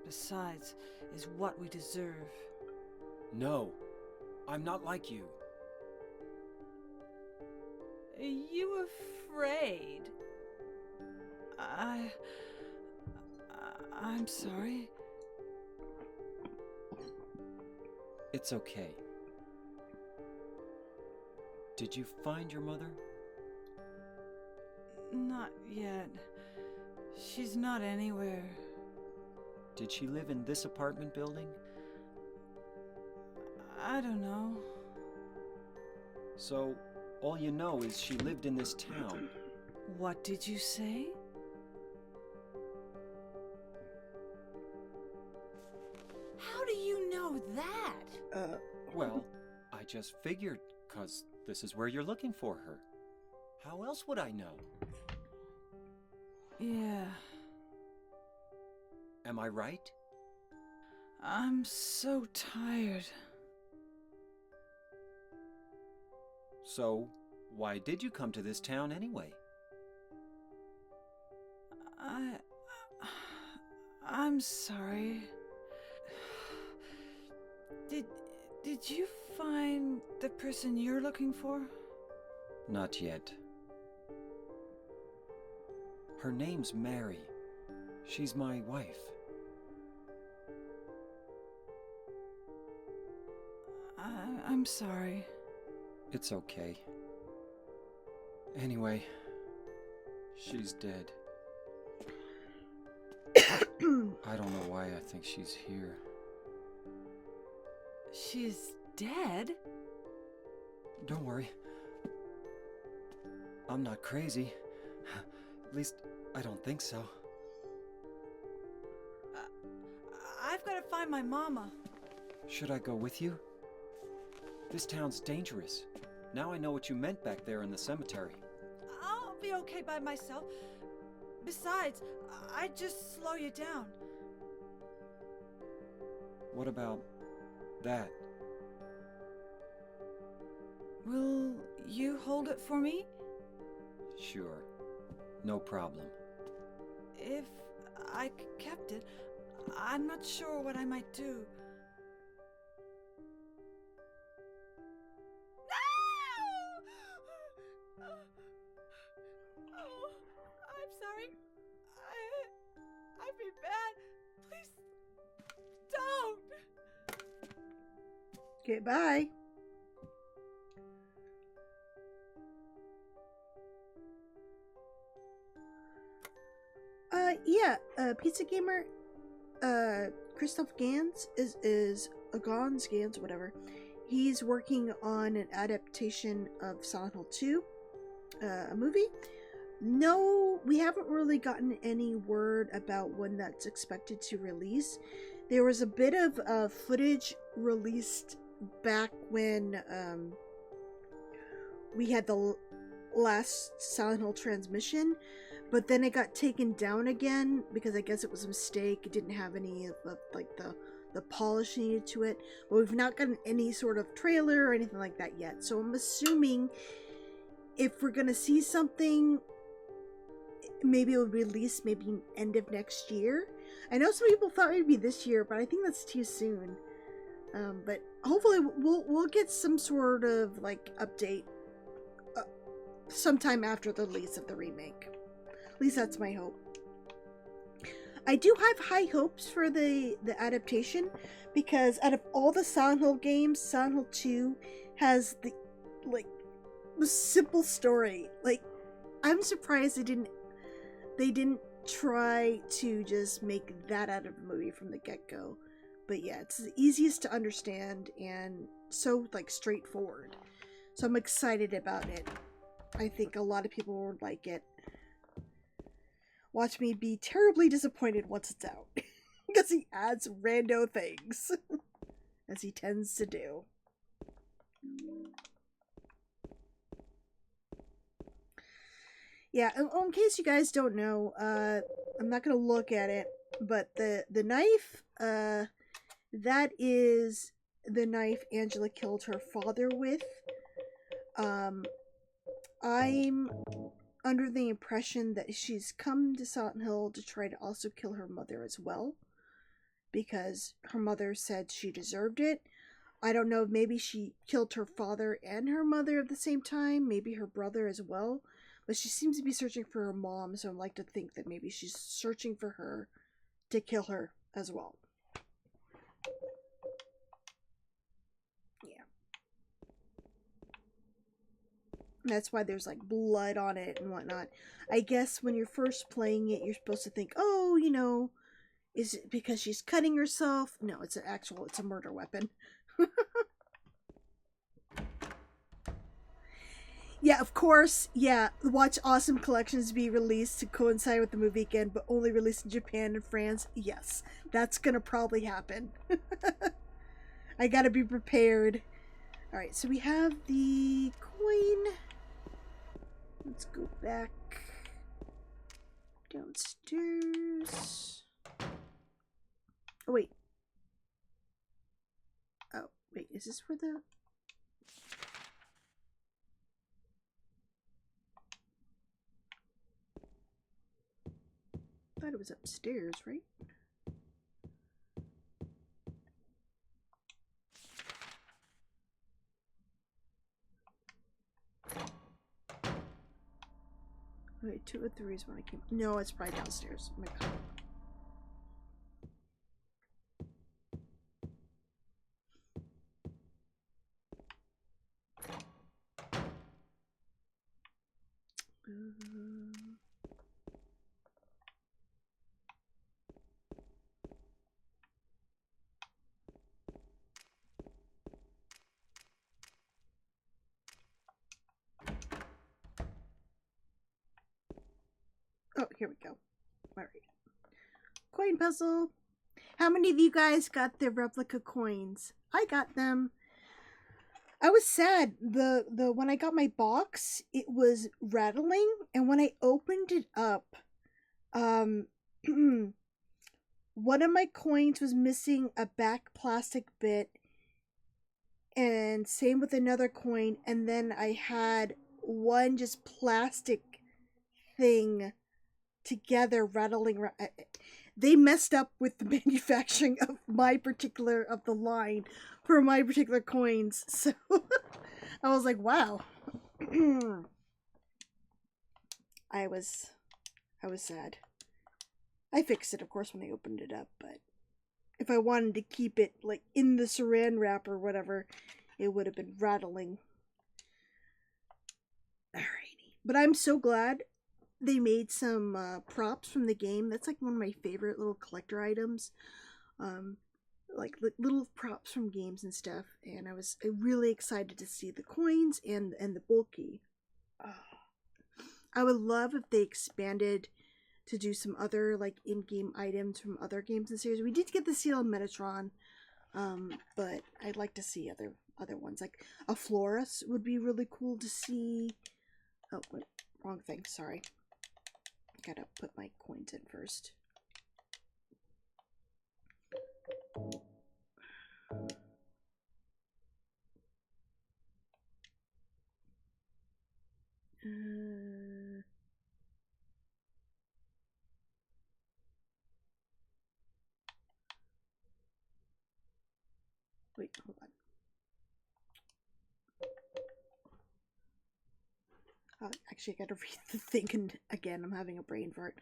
Speaker 8: Besides, is what we deserve.
Speaker 6: No, I'm not like you.
Speaker 8: Are you afraid? I'm sorry.
Speaker 6: It's okay. Did you find your mother?
Speaker 8: Not yet. She's not anywhere.
Speaker 6: Did she live in this apartment building?
Speaker 8: I don't know.
Speaker 6: So, all you know is she lived in this town.
Speaker 8: What did you say? How do you know that?
Speaker 6: Well, I just figured, 'cause this is where you're looking for her. How else would I know?
Speaker 8: Yeah.
Speaker 6: Am I right?
Speaker 8: I'm so tired.
Speaker 6: So, why did you come to this town anyway?
Speaker 8: I'm sorry. Did you find the person you're looking for?
Speaker 6: Not yet. Her name's Mary. She's my wife.
Speaker 8: I'm sorry.
Speaker 6: It's okay. Anyway, she's dead. I don't know why I think she's here.
Speaker 8: She's dead?
Speaker 6: Don't worry. I'm not crazy. At least, I don't think so.
Speaker 8: I've got to find my mama.
Speaker 6: Should I go with you? This town's dangerous. Now I know what you meant back there in the cemetery.
Speaker 8: I'll be okay by myself. Besides, I'd just slow you down.
Speaker 6: What about that?
Speaker 8: Will you hold it for me?
Speaker 6: Sure. No problem.
Speaker 8: If I kept it, I'm not sure what I might do. No! Oh, I'm sorry. I've been bad. Please don't.
Speaker 7: Okay, bye. Pizza Gamer, Christoph Gans is Gans, whatever. He's working on an adaptation of Silent Hill 2, a movie. No, we haven't really gotten any word about when that's expected to release. There was a bit of footage released back when we had the last Silent Hill transmission, but then it got taken down again because I guess it was a mistake. It didn't have any of the polish needed to it, but we've not gotten any sort of trailer or anything like that yet. So I'm assuming if we're gonna see something, maybe it would release maybe end of next year. I know some people thought it would be this year, but I think that's too soon. But hopefully we'll get some sort of like update sometime after the release of the remake. At least that's my hope. I do have high hopes for the adaptation because out of all the Silent Hill games, Silent Hill 2 has the simple story. Like, I'm surprised they didn't try to just make that out of the movie from the get-go. But yeah, it's the easiest to understand and so straightforward. So I'm excited about it. I think a lot of people would like it. Watch me be terribly disappointed once it's out. Because he adds rando things. As he tends to do. Yeah, in case you guys don't know, I'm not going to look at it, but the knife, that is the knife Angela killed her father with. I'm under the impression that she's come to Silent Hill to try to also kill her mother as well, because her mother said she deserved it. I don't know, maybe she killed her father and her mother at the same time, maybe her brother as well, But she seems to be searching for her mom, so I'd like to think that maybe she's searching for her to kill her as well. Yeah. That's why there's like blood on it and whatnot. I guess when you're first playing it, you're supposed to think, oh, you know, is it because she's cutting herself? No, it's a murder weapon. Yeah, of course. Yeah, watch Awesome Collections be released to coincide with the movie again, but only released in Japan and France. Yes, that's gonna probably happen. I gotta be prepared. Alright, so we have the coin. Let's go back downstairs. Oh, wait. Oh, wait, is this where the... I thought it was upstairs, right? Wait, 203 is when I came... No, it's probably downstairs. Oh my god. Oh, here we go. Alright. Coin puzzle. How many of you guys got the replica coins? I got them. I was sad. The when I got my box, it was rattling, and when I opened it up, one of my coins was missing a back plastic bit, and same with another coin, and then I had one just plastic thing together rattling. They messed up with the manufacturing of the line for my particular coins. So I was like, wow. I was sad. I fixed it, of course, when I opened it up, but if I wanted to keep it like in the saran wrap or whatever, it would have been rattling. Alrighty. But I'm so glad they made some props from the game. That's like one of my favorite little collector items. Like little props from games and stuff. And I was really excited to see the coins and the bulky. I would love if they expanded to do some other like in-game items from other games in the series. We did get the seal of Metatron, but I'd like to see other ones. Like a Florus would be really cool to see. Oh, wait, wrong thing. Sorry. Gotta put my coins in first. Wait, hold on. Actually, I gotta read the thing, and again, I'm having a brain fart.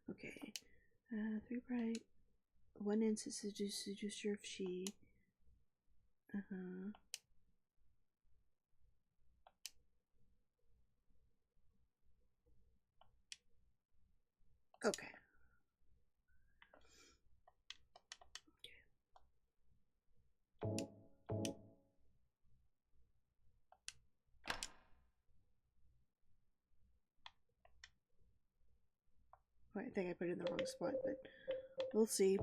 Speaker 7: Okay. 3 bright. 1 inch is seducer if she. Okay. I think I put it in the wrong spot, but we'll see.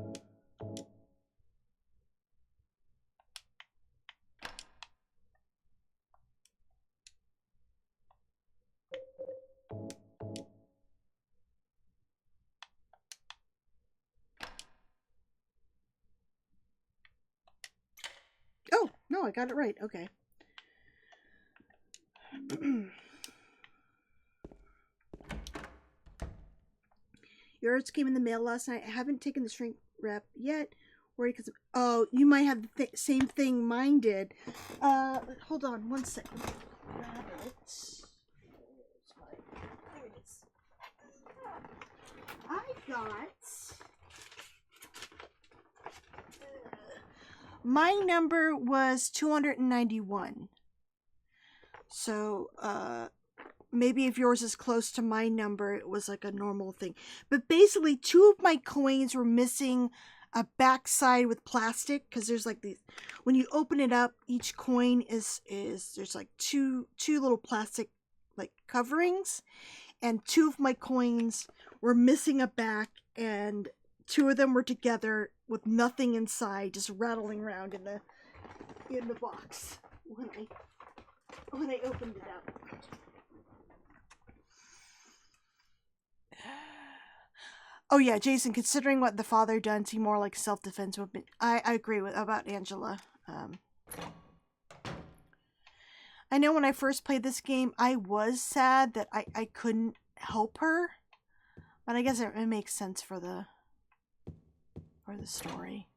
Speaker 7: Oh, no, I got it right. Okay. Yours came in the mail last night. I haven't taken the shrink wrap yet. Worried because oh, you might have the same thing mine did. Hold on 1 second. Grab it. got... My number was 291. So, maybe if yours is close to my number, it was like a normal thing. But basically, 2 of my coins were missing a backside with plastic, because there's like these, when you open it up, each coin is there's like two little plastic like coverings, and 2 of my coins were missing a back, and 2 of them were together with nothing inside, just rattling around in the box when I opened it up. Oh yeah, Jason, considering what the father done, seemed more like self-defense weapon. I agree with about Angela. I know when I first played this game, I was sad that I couldn't help her, but I guess it makes sense for the story.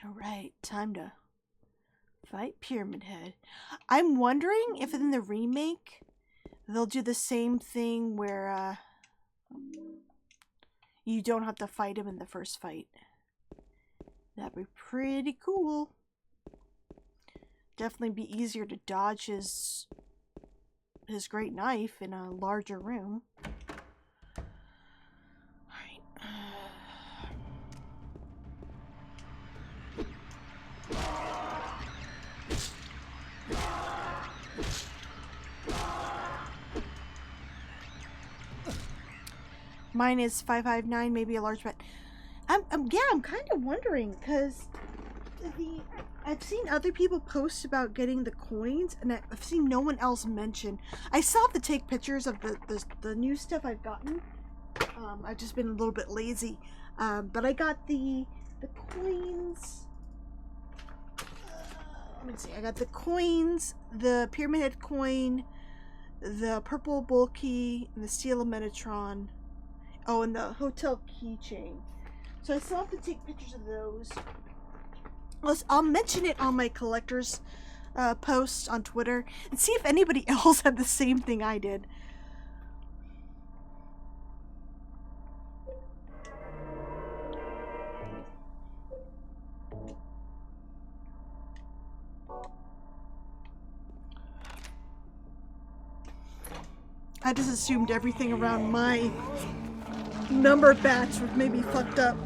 Speaker 7: Alright, time to fight Pyramid Head. I'm wondering if in the remake they'll do the same thing where you don't have to fight him in the first fight. That'd be pretty cool. Definitely be easier to dodge his great knife in a larger room. Alright. Mine is 559, maybe a large bet. I'm kind of wondering, because I've seen other people post about getting the coins, and I've seen no one else mention. I still have to take pictures of the new stuff I've gotten. I've just been a little bit lazy, but I got the coins. Let me see. I got the coins, the Pyramid Head coin, the purple bull key, and the steel of Metatron. Oh, and the hotel keychain. So I still have to take pictures of those. I'll mention it on my collector's post on Twitter and see if anybody else had the same thing I did. I just assumed everything around my number batch was maybe fucked up.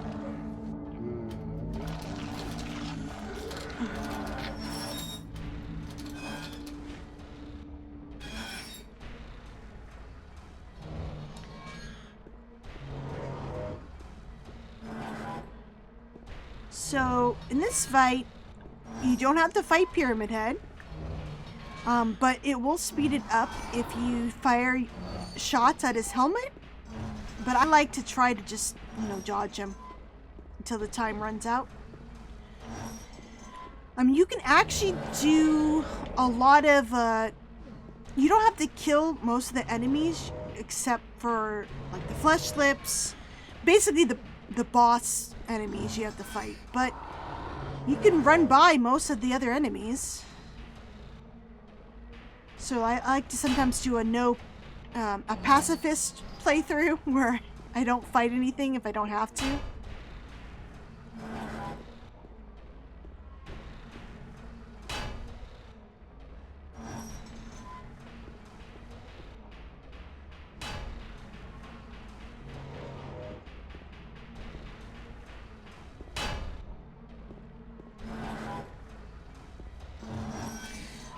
Speaker 7: So, in this fight, you don't have to fight Pyramid Head, but it will speed it up if you fire shots at his helmet. But I like to try to just, dodge him until the time runs out. You can actually do a lot of, you don't have to kill most of the enemies except for, like, the flesh lips. Basically, the boss enemies you have to fight. But you can run by most of the other enemies. So I like to sometimes do a pacifist playthrough where I don't fight anything if I don't have to.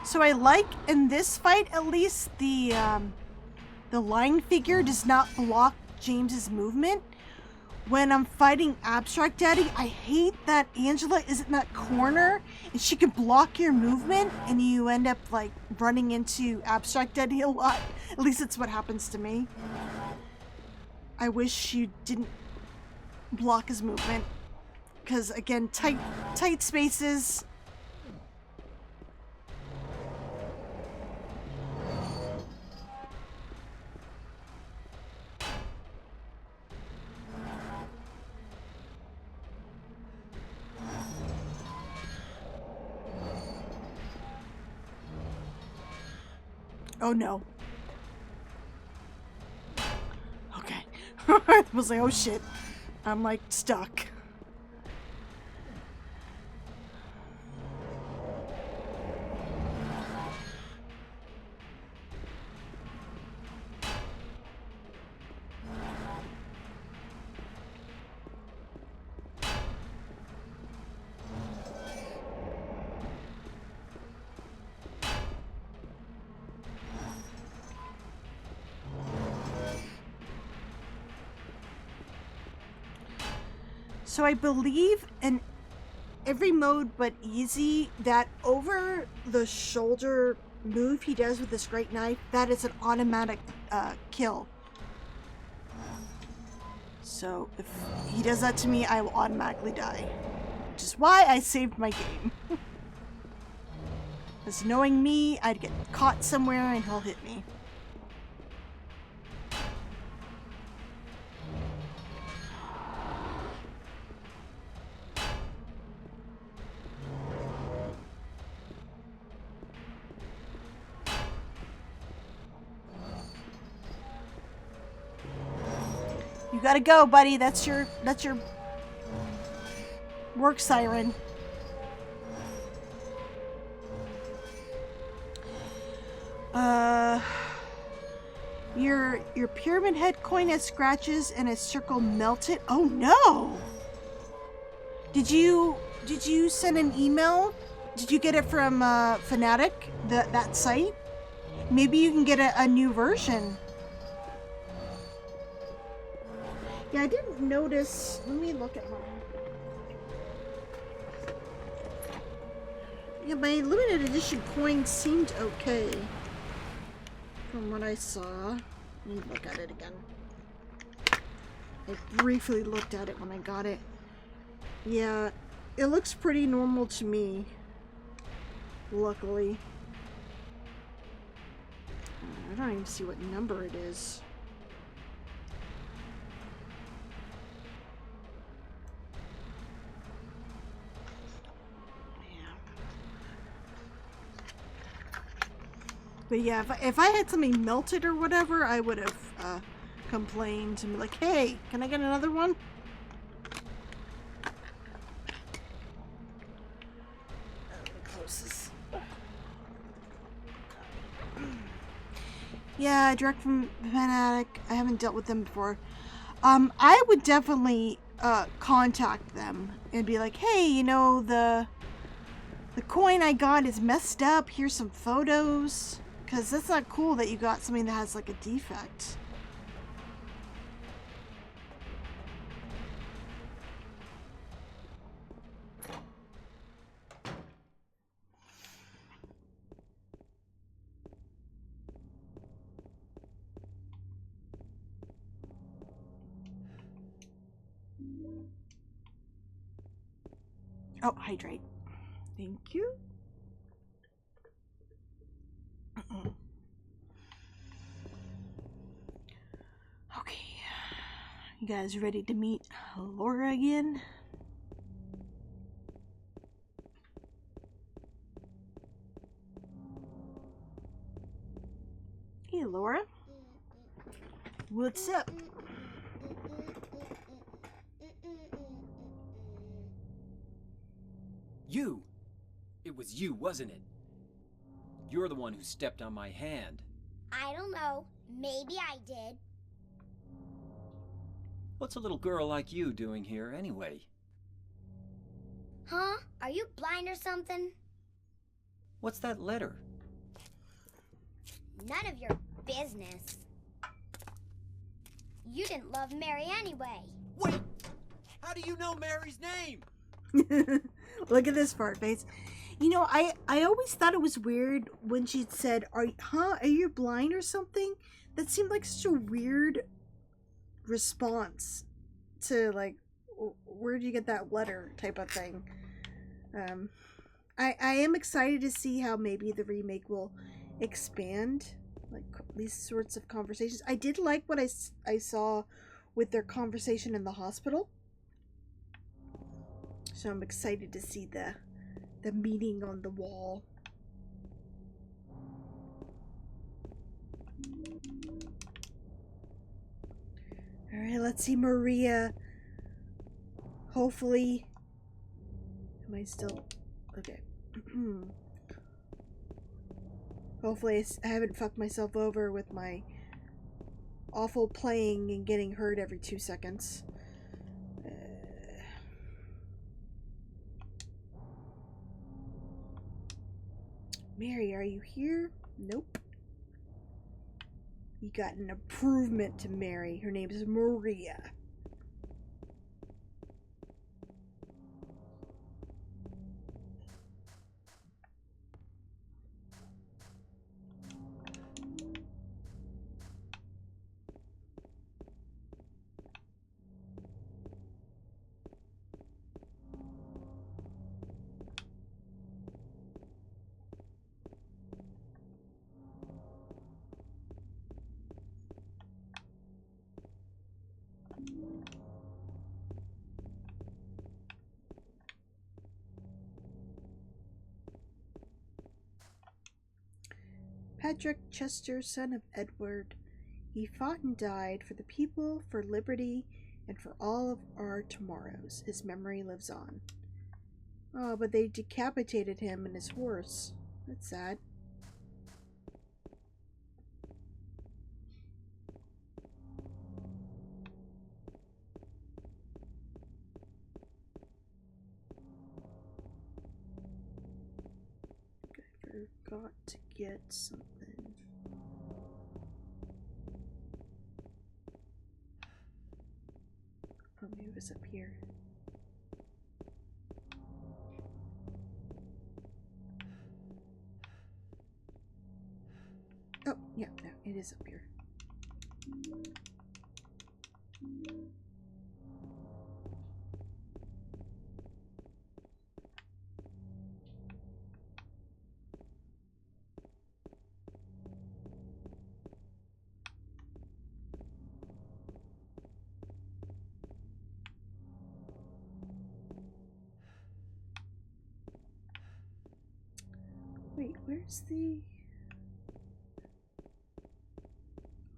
Speaker 7: So I like in this fight at least the line figure does not block James's movement. When I'm fighting Abstract Daddy, I hate that Angela is in that corner and she can block your movement and you end up like running into Abstract Daddy a lot. At least it's what happens to me. I wish you didn't block his movement. Because again, tight spaces. Oh no. Okay. I was like, oh shit. I'm like stuck. So I believe in every mode but easy, that over the shoulder move he does with this great knife, that is an automatic kill. So if he does that to me, I will automatically die. Which is why I saved my game. Because knowing me, I'd get caught somewhere and he'll hit me. You gotta go, buddy. That's your work siren. Your pyramid head coin has scratches and a circle melted. Oh no! Did you send an email? Did you get it from Fnatic, that site? Maybe you can get a new version. Yeah, I didn't notice. Let me look at mine. Yeah, my limited edition coin seemed okay. From what I saw. Let me look at it again. I briefly looked at it when I got it. Yeah, it looks pretty normal to me. Luckily. I don't even see what number it is. But yeah, if I had something melted or whatever, I would have complained and be like, hey, can I get another one? Yeah, direct from Fnatic. I haven't dealt with them before. I would definitely contact them and be like, hey, you know, the coin I got is messed up. Here's some photos. Because that's not cool that you got something that has like a defect. Oh, hydrate. Thank you. Okay. You guys ready to meet Laura again? Hey, Laura. What's up?
Speaker 6: You! It was you, wasn't it? You're the one who stepped on my hand.
Speaker 5: I don't know. Maybe I did.
Speaker 6: What's a little girl like you doing here, anyway?
Speaker 5: Huh? Are you blind or something?
Speaker 6: What's that letter?
Speaker 5: None of your business. You didn't love Mary anyway.
Speaker 6: Wait! How do you know Mary's name?
Speaker 7: Look at this fart face. You know, I always thought it was weird when she said, are you blind or something? That seemed like such a weird response to, like, where'd you get that letter type of thing. I am excited to see how maybe the remake will expand, like, these sorts of conversations. I did like what I saw with their conversation in the hospital. So I'm excited to see the meeting on the wall. Let's see Maria. Hopefully. Am I still... Okay. Hopefully I haven't fucked myself over with my awful playing and getting hurt every 2 seconds. Mary, are you here? Nope. You got an improvement to Mary. Her name is Maria. Patrick Chester, son of Edward. He fought and died for the people, for liberty, and for all of our tomorrows. His memory lives on. Oh, but they decapitated him and his horse. That's sad. I forgot to get something. Oh, maybe it was up here. Oh, yeah, no, it is up here. Wait, where's the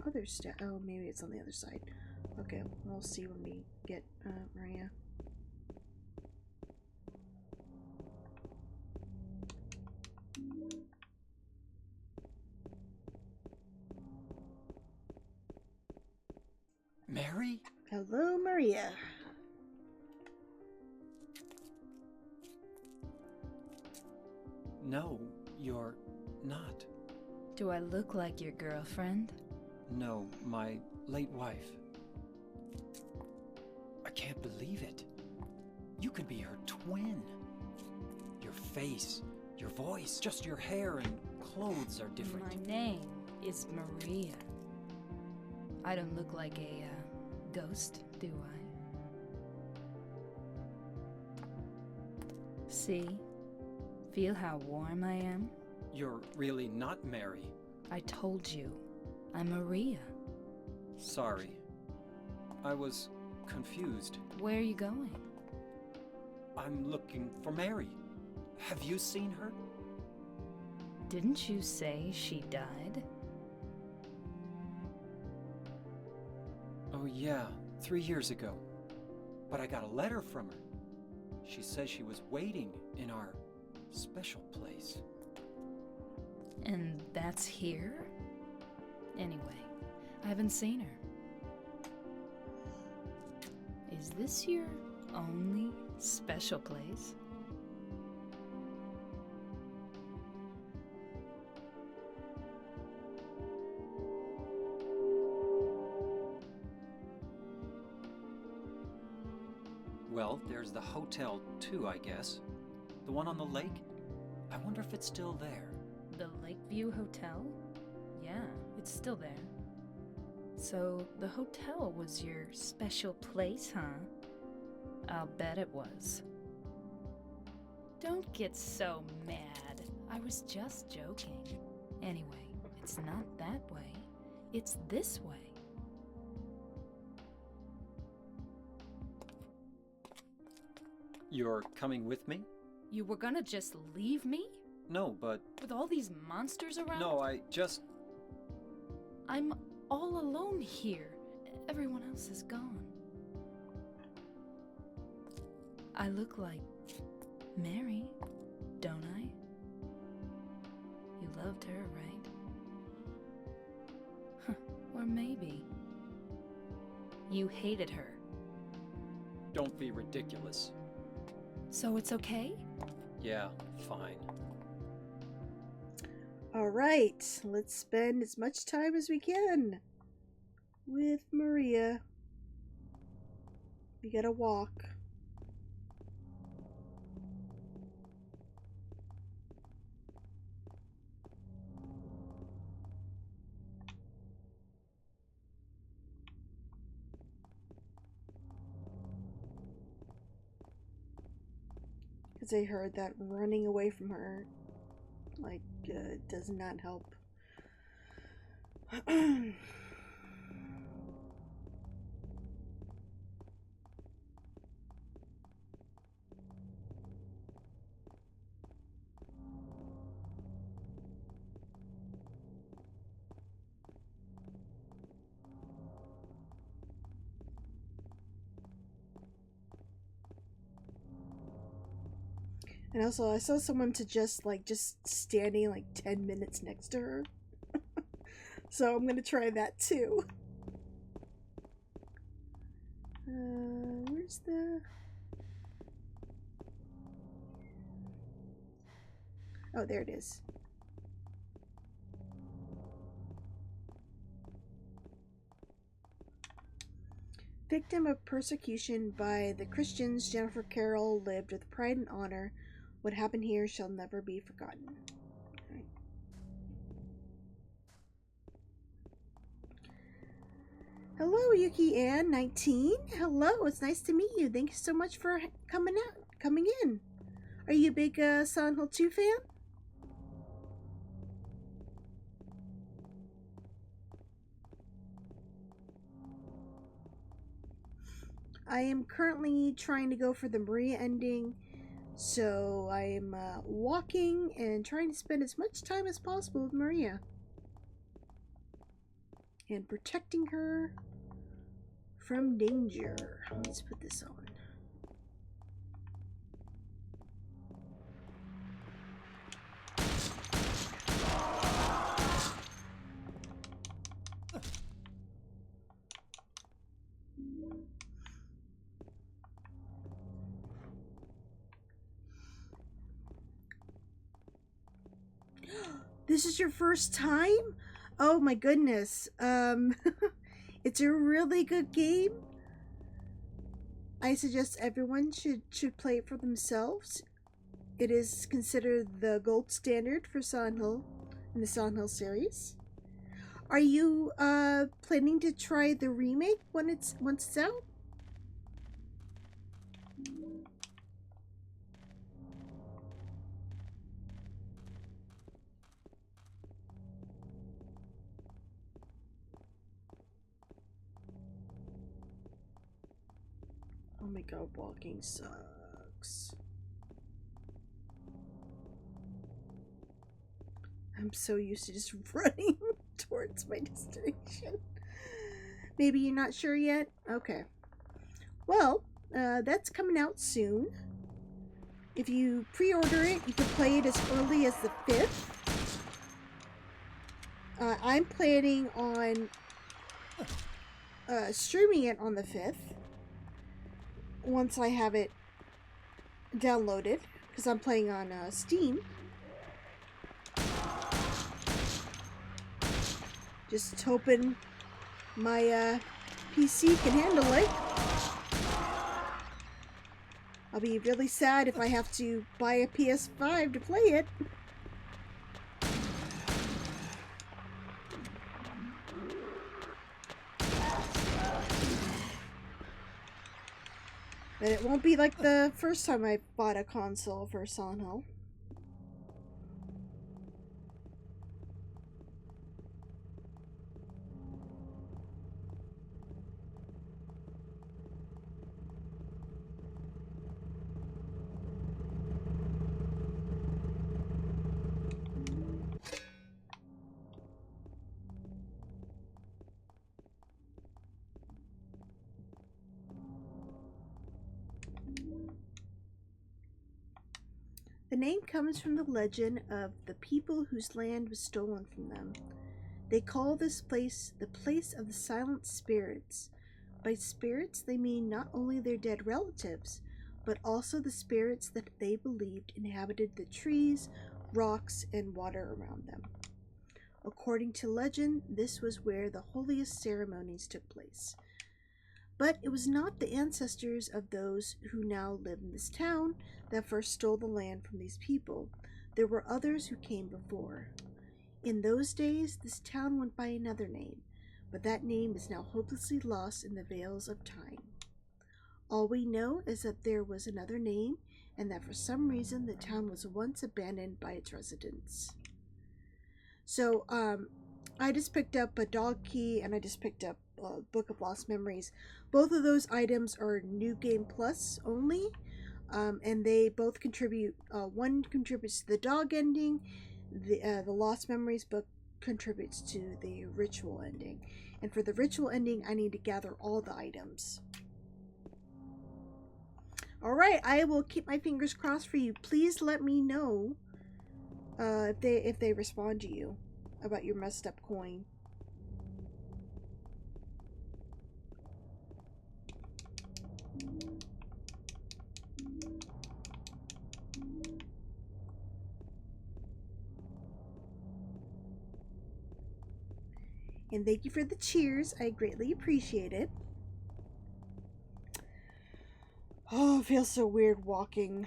Speaker 7: other step? Oh, maybe it's on the other side. Okay, we'll see when we get Maria.
Speaker 2: Mary?
Speaker 7: Hello, Maria.
Speaker 6: No, you're not.
Speaker 1: Do I look like your girlfriend?
Speaker 6: No, my late wife. I can't believe it. You could be her twin. Your face, your voice, just your hair and clothes are different.
Speaker 1: My name is Maria. I don't look like a ghost, do I? See? Feel how warm I am?
Speaker 6: You're really not Mary.
Speaker 1: I told you. I'm Maria.
Speaker 6: Sorry. I was confused.
Speaker 1: Where are you going?
Speaker 6: I'm looking for Mary. Have you seen her?
Speaker 1: Didn't you say she died?
Speaker 6: Oh yeah, 3 years ago. But I got a letter from her. She says she was waiting in our special place.
Speaker 1: And that's here? Anyway, I haven't seen her. Is this your only special place?
Speaker 6: Well, there's the hotel too, I guess. The one on the lake? I wonder if it's still there.
Speaker 1: The Lakeview Hotel? Yeah, it's still there. So, the hotel was your special place, huh? I'll bet it was. Don't get so mad. I was just joking. Anyway, it's not that way. It's this way.
Speaker 6: You're coming with me?
Speaker 1: You were gonna just leave me?
Speaker 6: No, but...
Speaker 1: With all these monsters around?
Speaker 6: No, I just...
Speaker 1: I'm all alone here.
Speaker 3: everyone else is gone. I look like Mary, don't I? You loved her, right? Huh, or maybe you hated her.
Speaker 6: Don't be ridiculous.
Speaker 3: So it's okay?
Speaker 6: Yeah, fine.
Speaker 7: Alright, let's spend as much time as we can with Maria. We gotta walk. Because I heard that running away from her, like, does not help. And also, I saw someone to just standing like 10 minutes next to her. So I'm gonna try that too. Where's the... Oh, there it is. Victim of persecution by the Christians, Jennifer Carroll lived with pride and honor. What happened here shall never be forgotten. Right. Hello, Yuki Ann, 19. Hello, it's nice to meet you. Thank you so much for coming in. Are you a big Silent Hill 2 fan? I am currently trying to go for the Maria ending. So I'm walking and trying to spend as much time as possible with Maria. And protecting her from danger. Let's put this on. This is your first time? Oh my goodness. It's a really good game. I suggest everyone should play it for themselves. It is considered the gold standard for Silent Hill in the Silent Hill series. Are you planning to try the remake once it's out? Oh my god, walking sucks. I'm so used to just running towards my destination. Maybe you're not sure yet? Okay. Well, that's coming out soon. If you pre-order it, you can play it as early as the 5th. I'm planning on streaming it on the 5th. Once I have it downloaded, because I'm playing on Steam. Just hoping my PC can handle it. I'll be really sad if I have to buy a PS5 to play it. But it won't be like the first time I bought a console for Silent Hill. The name comes from the legend of the people whose land was stolen from them. They call this place the place of the silent spirits. By spirits, they mean not only their dead relatives, but also the spirits that they believed inhabited the trees, rocks, and water around them. According to legend, this was where the holiest ceremonies took place. But it was not the ancestors of those who now live in this town that first stole the land from these people. There were others who came before. In those days, this town went by another name, but that name is now hopelessly lost in the veils of time. All we know is that there was another name, and that for some reason the town was once abandoned by its residents. So, I just picked up a dog key, and I just picked up a Book of Lost Memories. Both of those items are New Game Plus only, and they both contribute. One contributes to the dog ending. The Lost Memories book contributes to the ritual ending. And for the ritual ending, I need to gather all the items. Alright, I will keep my fingers crossed for you. Please let me know if they respond to you about your messed up coin. And thank you for the cheers. I greatly appreciate it. Oh, it feels so weird walking.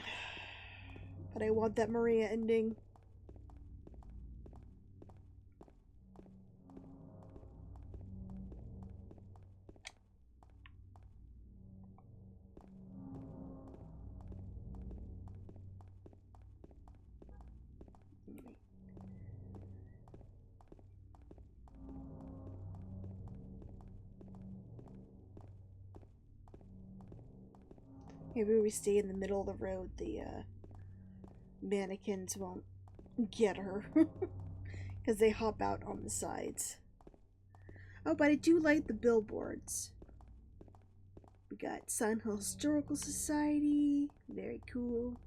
Speaker 7: But I want that Maria ending. Maybe we stay in the middle of the road, the mannequins won't get her. Because they hop out on the sides. Oh, but I do like the billboards. We got Sun Hill Historical Society. Very cool.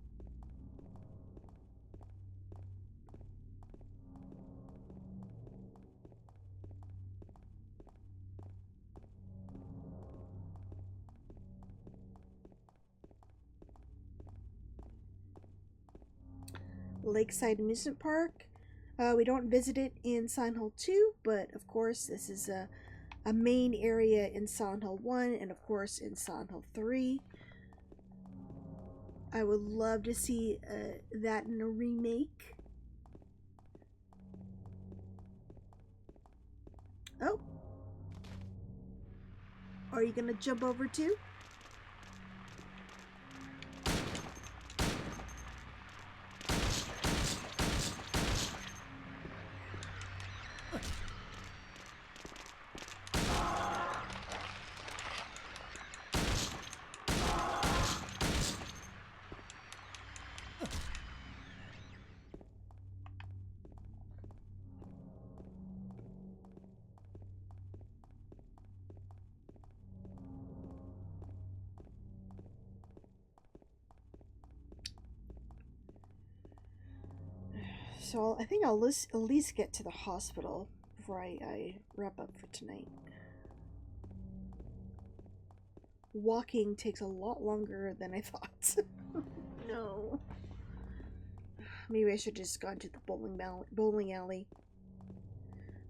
Speaker 7: Lakeside Amusement Park. We don't visit it in Silent Hill 2, but of course this is a main area in Silent Hill 1 and of course in Silent Hill 3. I would love to see that in a remake. Oh. Are you gonna jump over too? So I think I'll at least get to the hospital before I wrap up for tonight. Walking takes a lot longer than I thought. No. Maybe I should just gone to the bowling alley.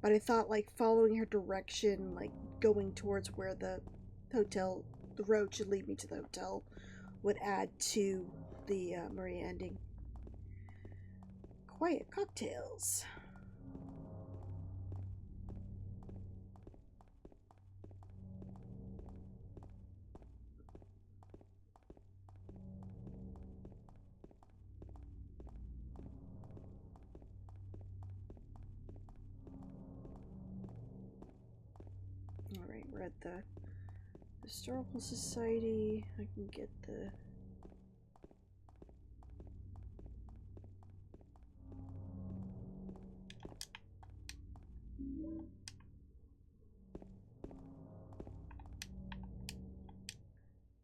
Speaker 7: But I thought like following her direction, like going towards where the road should lead me to the hotel, would add to the Maria ending. Quiet cocktails. Alright, we're at the Historical Society. I can get the...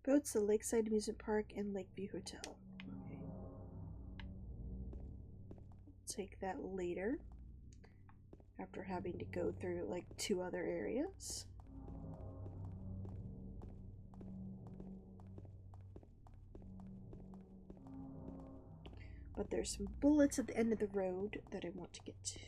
Speaker 7: Boats, the Lakeside Amusement Park, and Lakeview Hotel. Okay. take that later. After having to go through like 2 other areas. But there's some bullets at the end of the road that I want to get.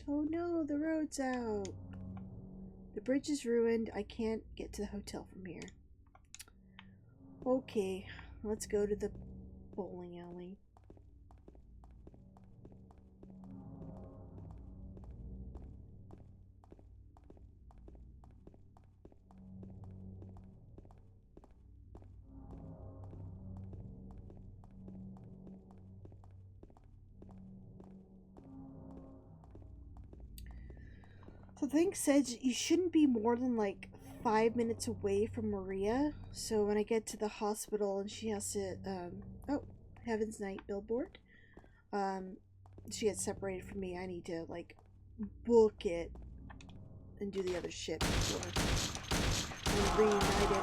Speaker 7: Oh no, the road's out. The bridge is ruined. I can't get to the hotel from here. Okay, let's go to the bowling alley. So the thing says you shouldn't be more than like 5 minutes away from Maria. So when I get to the hospital and she has to, oh, Heaven's Night billboard. She gets separated from me. I need to like book it and do the other shit before I'm reunited.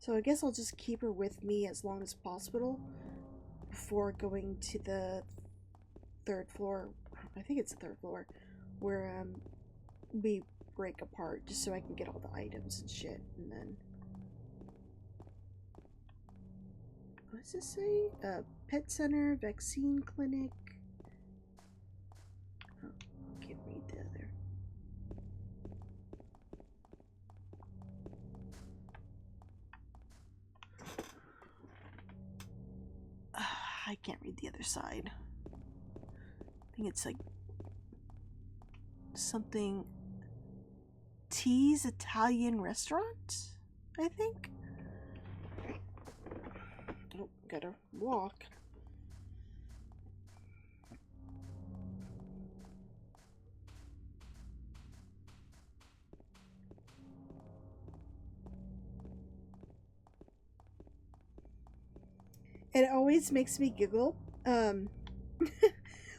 Speaker 7: So I guess I'll just keep her with me as long as possible before going to the 3rd floor. I think it's the 3rd floor where we break apart just so I can get all the items and shit. And then what does this say? Pet center, vaccine clinic. Oh, I can't read the other. I can't read the other side. I think it's like something T's Italian restaurant, I think. Oh, gotta walk. It always makes me giggle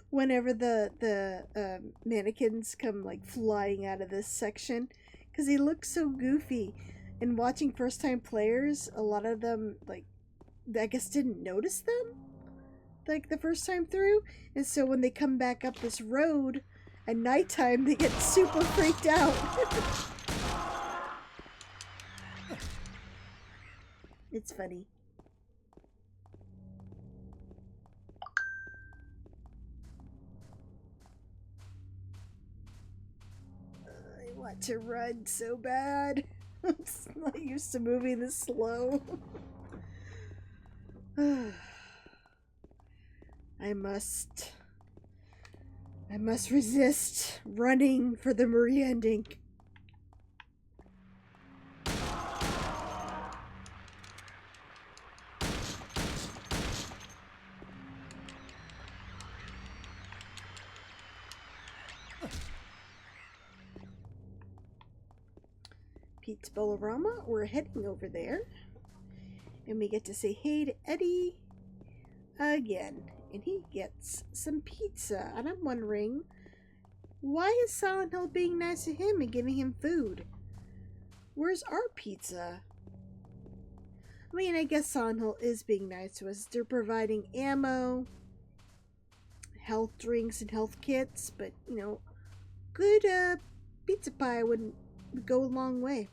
Speaker 7: whenever the mannequins come like flying out of this section, because they look so goofy. And watching first time players, a lot of them like I guess didn't notice them like the first time through, and so when they come back up this road at nighttime they get super freaked out. It's funny. I want to run so bad. I'm not used to moving this slow. I must resist running for the Marie ending. Pete's Bolorama. We're heading over there. And we get to say hey to Eddie again. And he gets some pizza. And I'm wondering, why is Silent Hill being nice to him and giving him food? Where's our pizza? I mean, I guess Silent Hill is being nice to us. They're providing ammo, health drinks, and health kits. But, you know, good pizza pie would go a long way.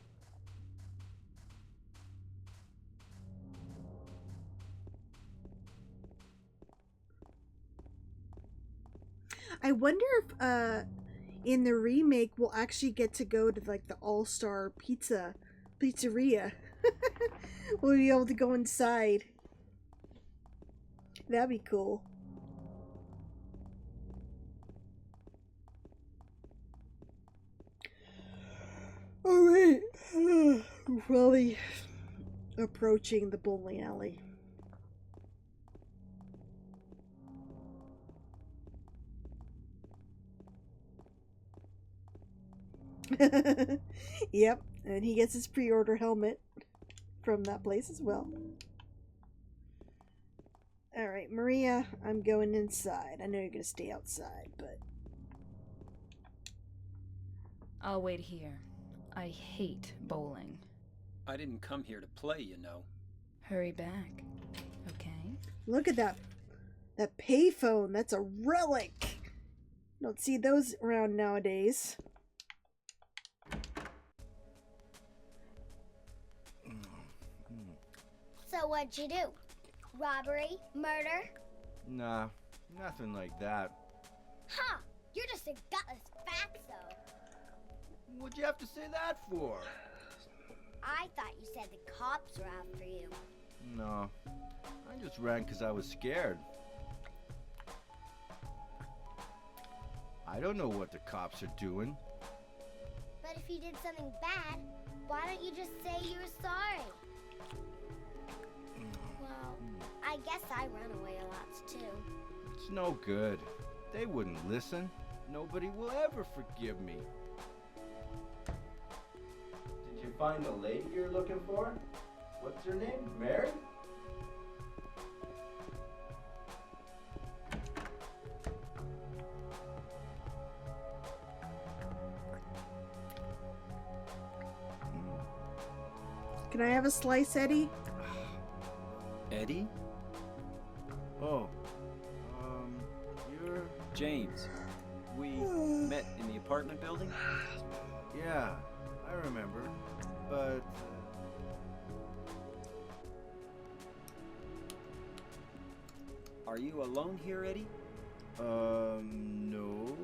Speaker 7: I wonder if in the remake we'll actually get to go to like the All-Star Pizzeria. We'll be able to go inside. That'd be cool. Alright. We're probably approaching the bowling alley. Yep, and he gets his pre-order helmet from that place as well. Alright, Maria, I'm going inside. I know you're gonna stay outside, but...
Speaker 3: I'll wait here. I hate bowling.
Speaker 6: I didn't come here to play, you know.
Speaker 3: Hurry back, okay?
Speaker 7: Look at that. That payphone. That's a relic. Don't see those around nowadays.
Speaker 5: So what'd you do? Robbery? Murder?
Speaker 4: Nah, nothing like that.
Speaker 5: Huh! You're just a gutless fatso.
Speaker 4: What'd you have to say that for?
Speaker 5: I thought you said the cops were after you.
Speaker 4: No, I just ran because I was scared. I don't know what the cops are doing.
Speaker 5: But if you did something bad, why don't you just say you were sorry? Well, I guess I run away a lot too.
Speaker 4: It's no good. They wouldn't listen. Nobody will ever forgive me. Did you find the lady you're looking for? What's her name? Mary?
Speaker 7: Can I have a slice, Eddie?
Speaker 6: Eddie?
Speaker 4: Oh, you're...
Speaker 6: James. We met in the apartment building?
Speaker 4: Yeah, I remember, but...
Speaker 6: Are you alone here, Eddie?
Speaker 4: No.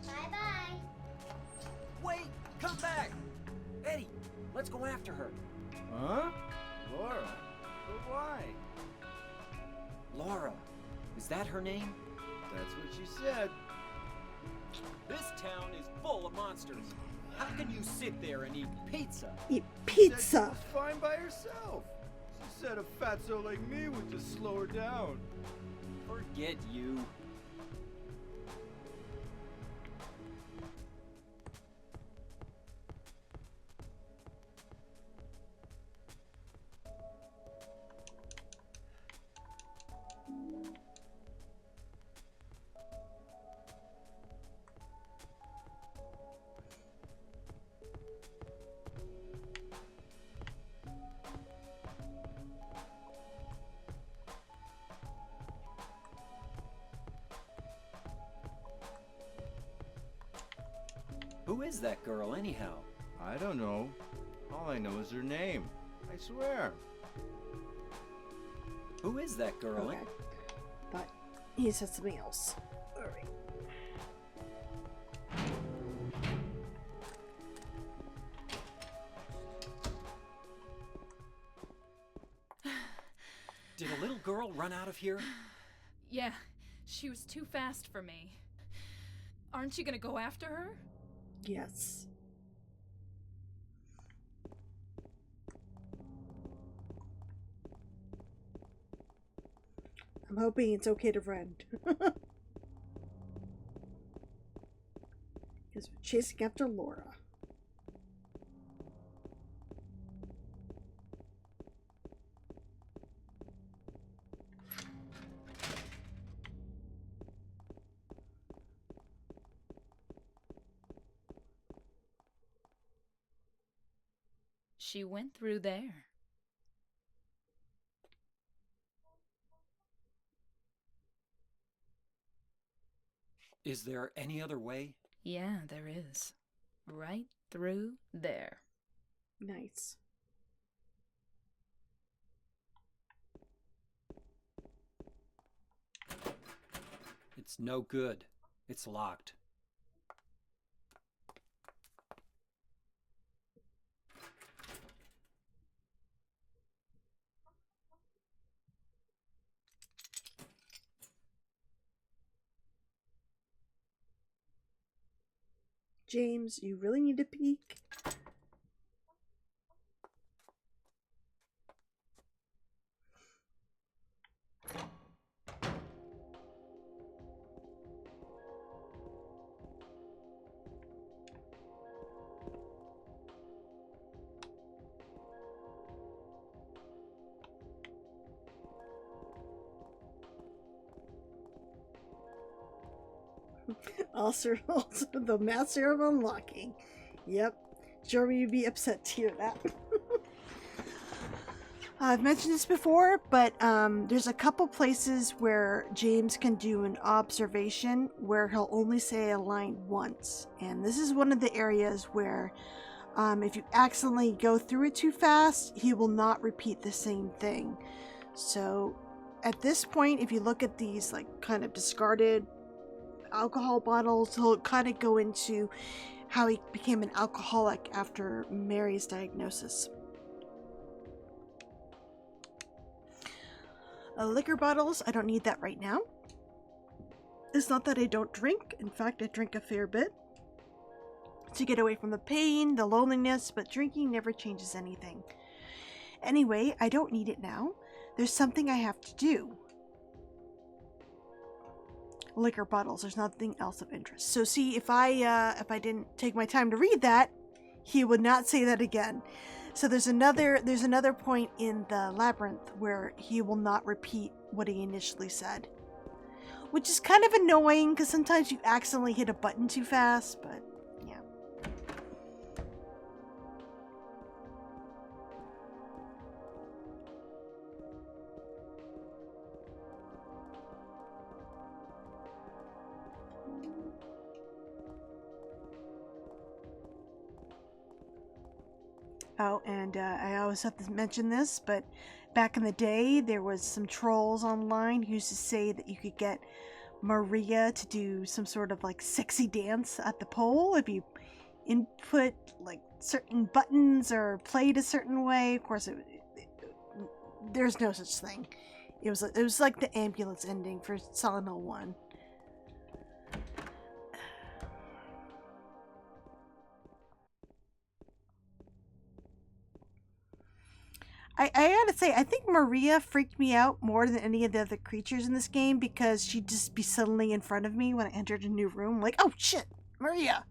Speaker 5: Bye-bye.
Speaker 6: Wait! Come back! Eddie, let's go after her.
Speaker 4: Huh? Laura? But why?
Speaker 6: Laura. Is that her name?
Speaker 4: That's what she said.
Speaker 6: This town is full of monsters. How can you sit there and eat pizza?
Speaker 7: Eat
Speaker 4: She said she
Speaker 7: pizza.
Speaker 4: was fine by herself. She said a fatso like me would just slow her down.
Speaker 6: Forget you. Who is that girl, anyhow?
Speaker 4: I don't know. All I know is her name. I swear.
Speaker 6: Who is that girl?
Speaker 7: Okay. But he said something else. Alright.
Speaker 6: Did a little girl run out of here?
Speaker 3: Yeah, she was too fast for me. Aren't you gonna go after her?
Speaker 7: Yes. I'm hoping it's okay to rent. Because we're chasing after Laura.
Speaker 3: She went through there.
Speaker 6: Is there any other way?
Speaker 3: Yeah, there is. Right through there.
Speaker 7: Nice.
Speaker 6: It's no good. It's locked.
Speaker 7: James, you really need to peek. Also, the master of unlocking. Yep. Jeremy would be upset to hear that. I've mentioned this before, but there's a couple places where James can do an observation where he'll only say a line once. And this is one of the areas where if you accidentally go through it too fast, he will not repeat the same thing. So at this point, if you look at these like kind of discarded alcohol bottles, he'll kind of go into how he became an alcoholic after Mary's diagnosis. Liquor bottles, I don't need that right now. It's not that I don't drink. In fact, I drink a fair bit to get away from the pain, the loneliness, but drinking never changes anything. Anyway, I don't need it now. There's something I have to do. Liquor bottles, there's nothing else of interest. So see, if I didn't take my time to read that, he would not say that again. So there's another point in the labyrinth where he will not repeat what he initially said, which is kind of annoying because sometimes you accidentally hit a button too fast, but yeah. Oh, and I always have to mention this, but back in the day, there was some trolls online who used to say that you could get Maria to do some sort of like sexy dance at the pole if you input like certain buttons or played a certain way. Of course, there's no such thing. It was like the ambulance ending for Silent Hill 1. I gotta say, I think Maria freaked me out more than any of the other creatures in this game because she'd just be suddenly in front of me when I entered a new room. Like, oh shit, Maria!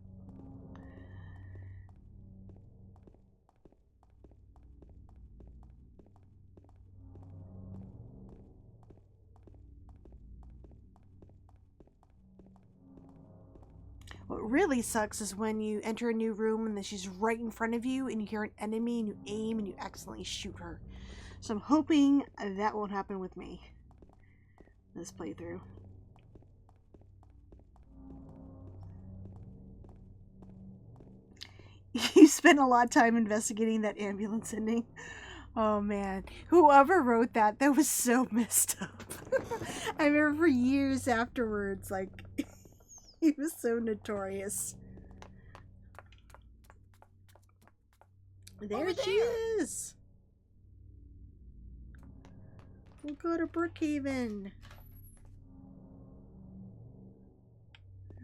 Speaker 7: What really sucks is when you enter a new room and then she's right in front of you and you hear an enemy and you aim and you accidentally shoot her. So I'm hoping that won't happen with me this playthrough. You spent a lot of time investigating that ambulance ending. Oh man, whoever wrote that was so messed up. I remember for years afterwards, like, he was so notorious. There she is! We'll go to Brookhaven.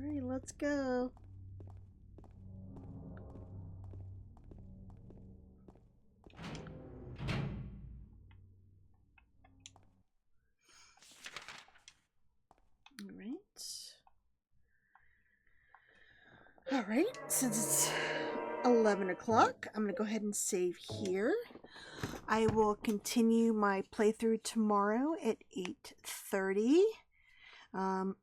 Speaker 7: Alright, let's go. Alright, since it's 11 o'clock, I'm going to go ahead and save here. I will continue my playthrough tomorrow at 8:30. I'm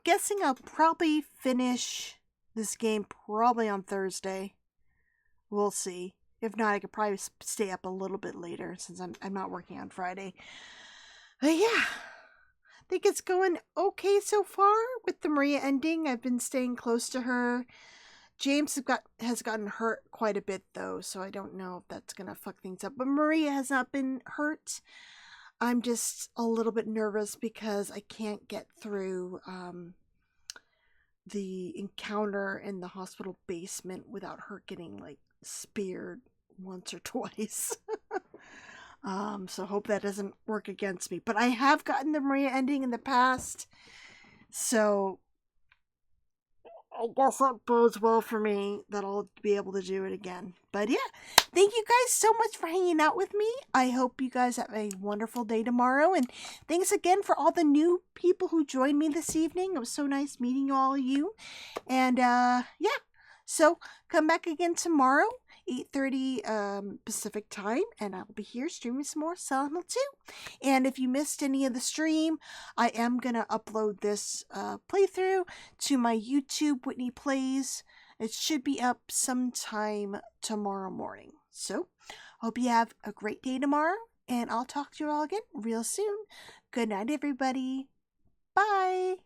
Speaker 7: guessing I'll probably finish this game probably on Thursday. We'll see. If not, I could probably stay up a little bit later since I'm not working on Friday. But yeah, I think it's going okay so far with the Maria ending. I've been staying close to her. James has gotten hurt quite a bit though, so I don't know if that's gonna fuck things up. But Maria has not been hurt. I'm just a little bit nervous because I can't get through the encounter in the hospital basement without her getting like speared once or twice. So hope that doesn't work against me. But I have gotten the Maria ending in the past, so I guess that bodes well for me that I'll be able to do it again. But yeah, thank you guys so much for hanging out with me. I hope you guys have a wonderful day tomorrow. And thanks again for all the new people who joined me this evening. It was so nice meeting all of you. And yeah, so come back again tomorrow, 8:30 Pacific time, and I'll be here streaming some more Silent Hill 2. And if you missed any of the stream, I am going to upload this playthrough to my YouTube, Whitney Plays. It should be up sometime tomorrow morning. So, hope you have a great day tomorrow, and I'll talk to you all again real soon. Good night, everybody. Bye.